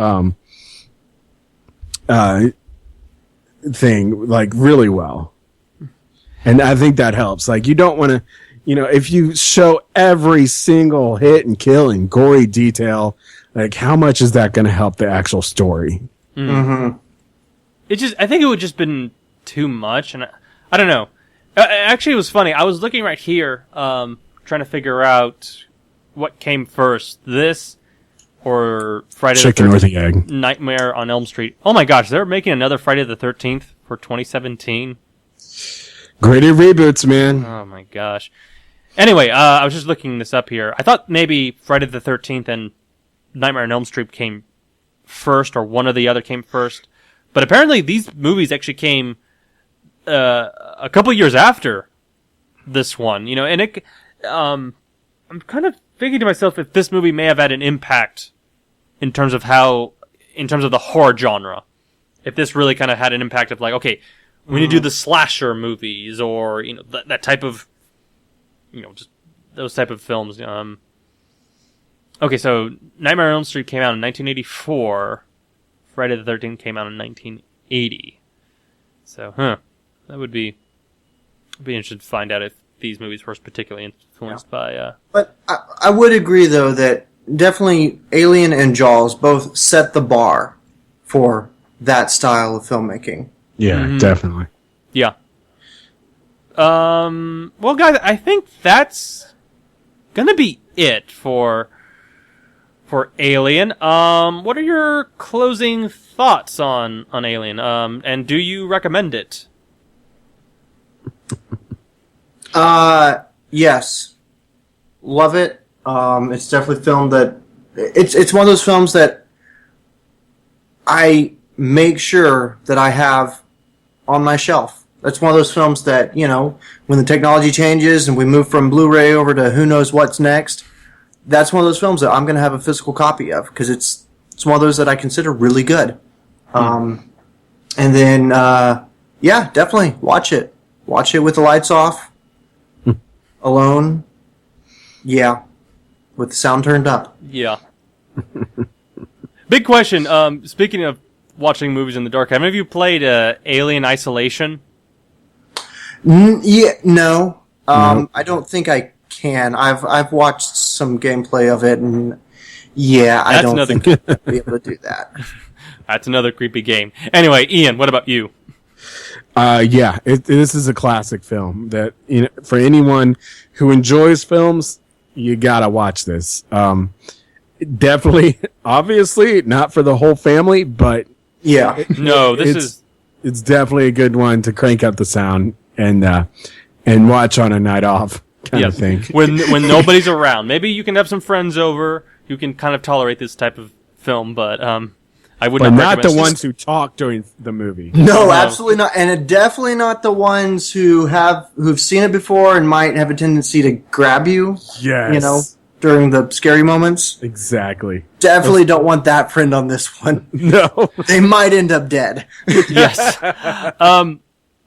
thing like really well, and I think that helps. Like, you don't want to, if you show every single hit and kill and gory detail, like how much is that going to help the actual story? Mm-hmm. I think it would just been too much, and I don't know. Actually, it was funny. I was looking right here, trying to figure out what came first, this or Friday Chicken the 13th, or the egg. Nightmare on Elm Street. Oh my gosh, they're making another Friday the 13th for 2017. Gritty reboots, man. Oh my gosh. Anyway, I was just looking this up here. I thought maybe Friday the 13th and Nightmare on Elm Street came first, or one or the other came first. But apparently these movies actually came a couple years after this one. And I'm kind of thinking to myself if this movie may have had an impact in terms of the horror genre. If this really kind of had an impact of like, okay, we need to do the slasher movies, or, that type of, just those type of films. Okay, so Nightmare on Elm Street came out in 1984. Friday the 13th came out in 1980. So, that would be interesting to find out if these movies were particularly influenced by... But I would agree, though, that definitely Alien and Jaws both set the bar for that style of filmmaking. Yeah, definitely. Yeah. Well, guys, I think that's gonna be it for Alien. What are your closing thoughts on Alien? And do you recommend it? Yes. Love it. It's definitely a film that it's one of those films that I make sure that I have on my shelf. That's one of those films that, when the technology changes and we move from Blu-ray over to who knows what's next, that's one of those films that I'm going to have a physical copy of because it's one of those that I consider really good. And then, yeah, definitely watch it. Watch it with the lights off, alone. Yeah, with the sound turned up. Yeah. Big question. Speaking of watching movies in the dark, have any of you played Alien Isolation? Yeah, no. I don't think I can. I've watched some gameplay of it, and yeah, I don't think I'll be able to do that. That's another creepy game. Anyway, Ian, what about you? Yeah, this is a classic film that, you know, for anyone who enjoys films, you gotta watch this. Definitely, obviously, not for the whole family, but yeah, no, it's definitely a good one to crank up the sound and watch on a night off kind of thing. When nobody's around, maybe you can have some friends over. You can kind of tolerate this type of film, but I would not the ones who talk during the movie. No, absolutely not, and definitely not the ones who've seen it before and might have a tendency to grab you. Yes, you know, during the scary moments. Exactly. Definitely don't want that friend on this one. No, they might end up dead. Yes.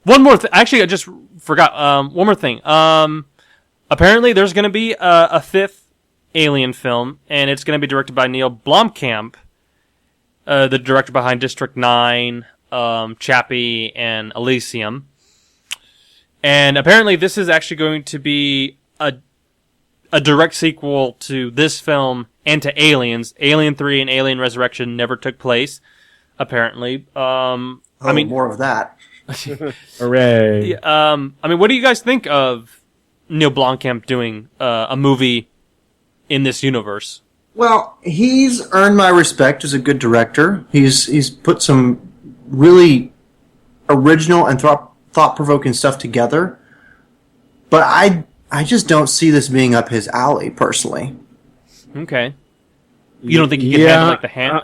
One more thing. Actually, I just forgot. One more thing. Apparently, there's going to be a fifth Alien film, and it's going to be directed by Neil Blomkamp, the director behind District 9, Chappie, and Elysium. And apparently, this is actually going to be a direct sequel to this film and to Aliens. Alien 3 and Alien Resurrection never took place, apparently. I mean, more of that. Hooray. I mean, what do you guys think of Neil Blomkamp doing a movie in this universe? Well, he's earned my respect as a good director. He's put some really original and thought-provoking stuff together. But I just don't see this being up his alley, personally. Okay. You don't think he can handle like the hand?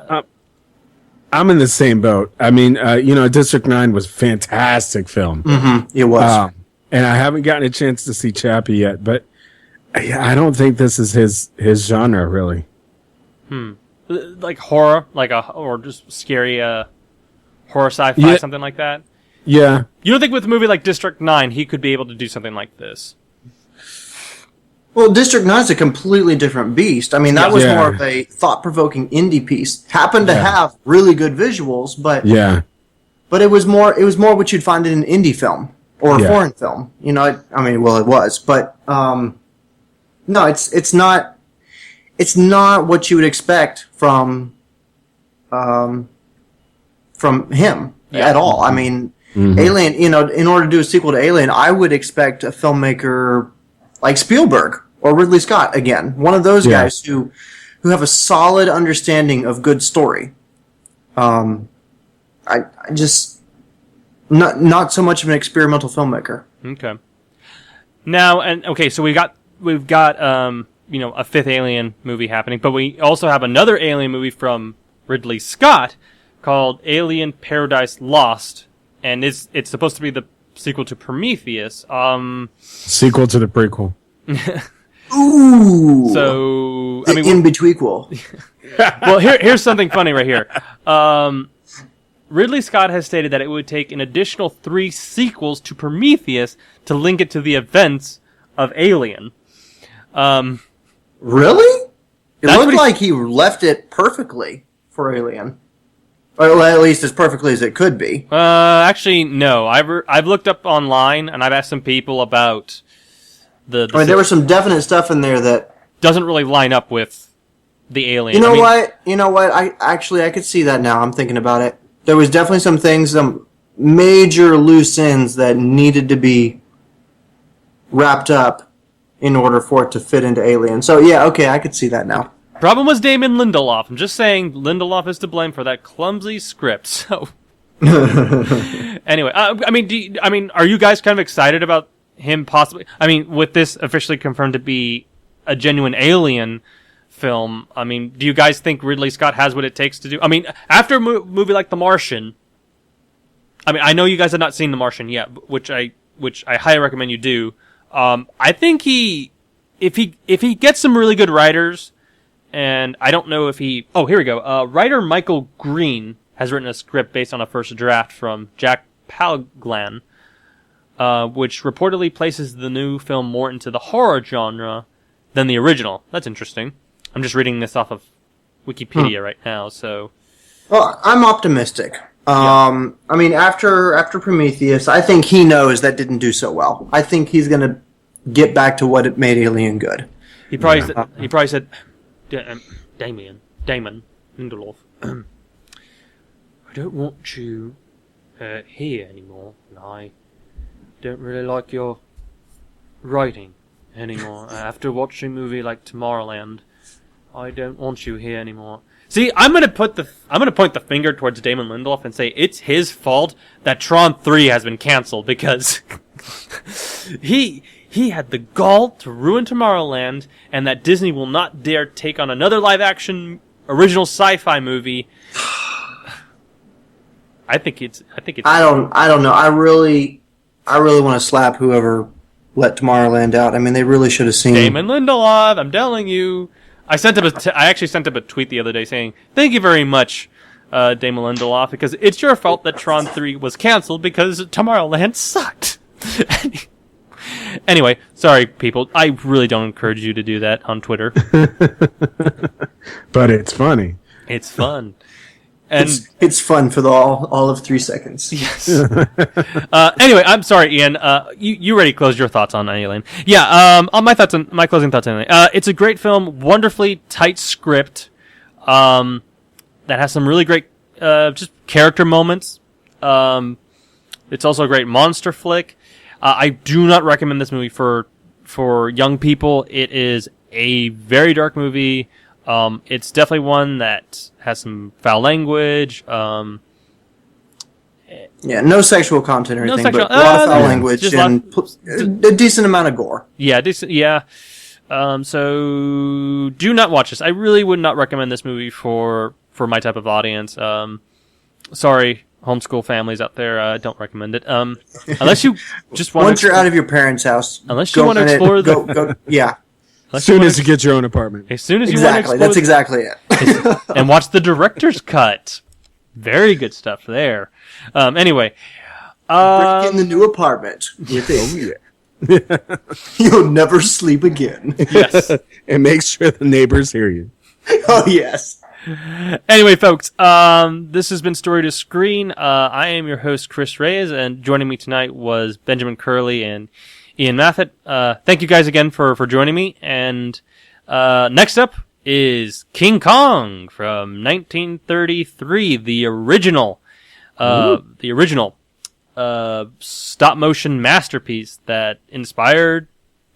I'm in the same boat. I mean, District 9 was a fantastic film. Mm-hmm. It was. And I haven't gotten a chance to see Chappie yet, but I don't think this is his genre, really. Like horror? Or just scary horror sci-fi, something like that? Yeah. You don't think with a movie like District 9 he could be able to do something like this? Well, District 9 is a completely different beast. I mean, that was more of a thought-provoking indie piece. Happened to have really good visuals, but it was more what you'd find in an indie film or a foreign film. You know, it was, but no, it's not what you would expect from him at all. I mean, Alien. You know, in order to do a sequel to Alien, I would expect a filmmaker like Spielberg or Ridley Scott again, one of those guys who have a solid understanding of good story. I just not so much of an experimental filmmaker. Okay. Now so we've got a fifth Alien movie happening, but we also have another Alien movie from Ridley Scott called Alien Paradise Lost, and it's supposed to be the sequel to Prometheus. Sequel to the prequel. Ooh. So in betweequel. Well, here's something funny right here. Ridley Scott has stated that it would take an additional 3 sequels to Prometheus to link it to the events of Alien. Really? It looked like he left it perfectly for Alien. Or at least as perfectly as it could be. Actually, no. I've looked up online and I've asked some people about there was some definite stuff in there that doesn't really line up with the Alien. You know what? I could see that now. I'm thinking about it. There was definitely some things, some major loose ends that needed to be wrapped up in order for it to fit into Alien. So yeah, okay, I could see that now. Problem was Damon Lindelof. I'm just saying Lindelof is to blame for that clumsy script. So anyway, are you guys kind of excited about him possibly? I mean, with this officially confirmed to be a genuine Alien film, I mean, do you guys think Ridley Scott has what it takes to do? I mean, after a movie like The Martian, I mean, I know you guys have not seen The Martian yet, which I highly recommend you do. I think he if he gets some really good writers, and I don't know if he... Oh, here we go. Writer Michael Green has written a script based on a first draft from Jack Palglan, which reportedly places the new film more into the horror genre than the original. That's interesting. I'm just reading this off of Wikipedia right now, so... Well, I'm optimistic. I mean, after Prometheus, I think he knows that didn't do so well. I think he's going to get back to what it made Alien good. He probably said, Damon Lindelof, I don't want you here anymore, and I don't really like your writing anymore. After watching a movie like Tomorrowland, I don't want you here anymore. See, I'm gonna point the finger towards Damon Lindelof and say it's his fault that Tron 3 has been canceled, because he had the gall to ruin Tomorrowland, and that Disney will not dare take on another live-action original sci-fi movie. I think it's. I don't know. I really want to slap whoever let Tomorrowland out. I mean, they really should have seen Damon Lindelof. I'm telling you. I actually sent him a tweet the other day saying, "Thank you very much, Damon Lindelof, because it's your fault that Tron 3 was canceled because Tomorrowland sucked." Anyway, sorry, people. I really don't encourage you to do that on Twitter. But it's funny. It's fun. And it's fun for all of 3 seconds. Yes. Anyway, I'm sorry, Ian. You already closed your thoughts on Alien. Yeah. On my closing thoughts on Alien. It's a great film, wonderfully tight script. That has some really great just character moments. It's also a great monster flick. I do not recommend this movie for young people. It is a very dark movie. It's definitely one that has some foul language. Yeah, no sexual content or anything, but a lot of foul language and a decent amount of gore. Yeah, decent. Yeah. So do not watch this. I really would not recommend this movie for my type of audience. Sorry, homeschool families out there. Don't recommend it. Unless you just want. Once you're out of your parents' house, unless you want to explore yeah. As soon as you get your own apartment. As soon as you want to that's exactly it. And watch the director's cut. Very good stuff there. Anyway. Break in the new apartment. You'll never sleep again. Yes. And make sure the neighbors hear you. Oh, yes. Anyway, folks, this has been Story to Screen. I am your host, Chris Reyes, and joining me tonight was Benjamin Curley and Ian Maffett. Thank you guys again for joining me. And next up is King Kong from 1933, the original stop motion masterpiece that inspired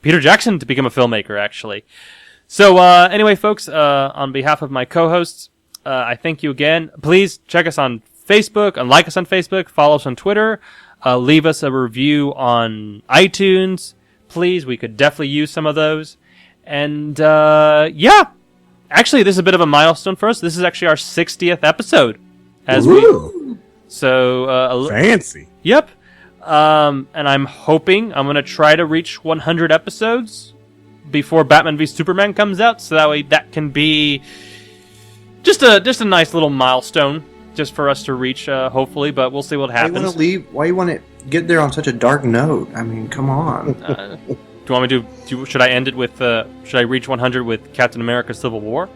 Peter Jackson to become a filmmaker, actually. So anyway, folks, on behalf of my co-hosts, I thank you again. Please check us on Facebook and like us on Facebook. Follow us on Twitter. Leave us a review on iTunes, please. We could definitely use some of those. And, yeah. Actually, this is a bit of a milestone for us. This is actually our 60th episode. Fancy. Yep. And I'm hoping I'm going to try to reach 100 episodes before Batman v Superman comes out. So that way that can be just a nice little milestone. Just for us to reach, hopefully, but we'll see what happens. Why you want to get there on such a dark note? I mean, come on. Do you want me to? Should I end it with? Should I reach 100 with Captain America: Civil War?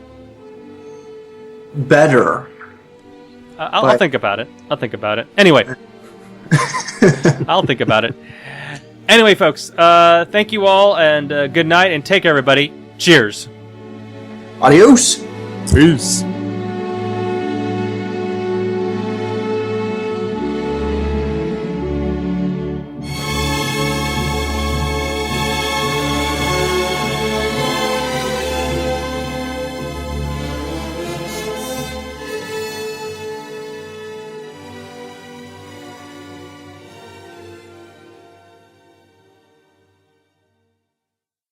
Better. I'll think about it. Anyway, I'll think about it. Anyway, folks, thank you all, and good night, and take care, everybody. Cheers. Adios. Peace.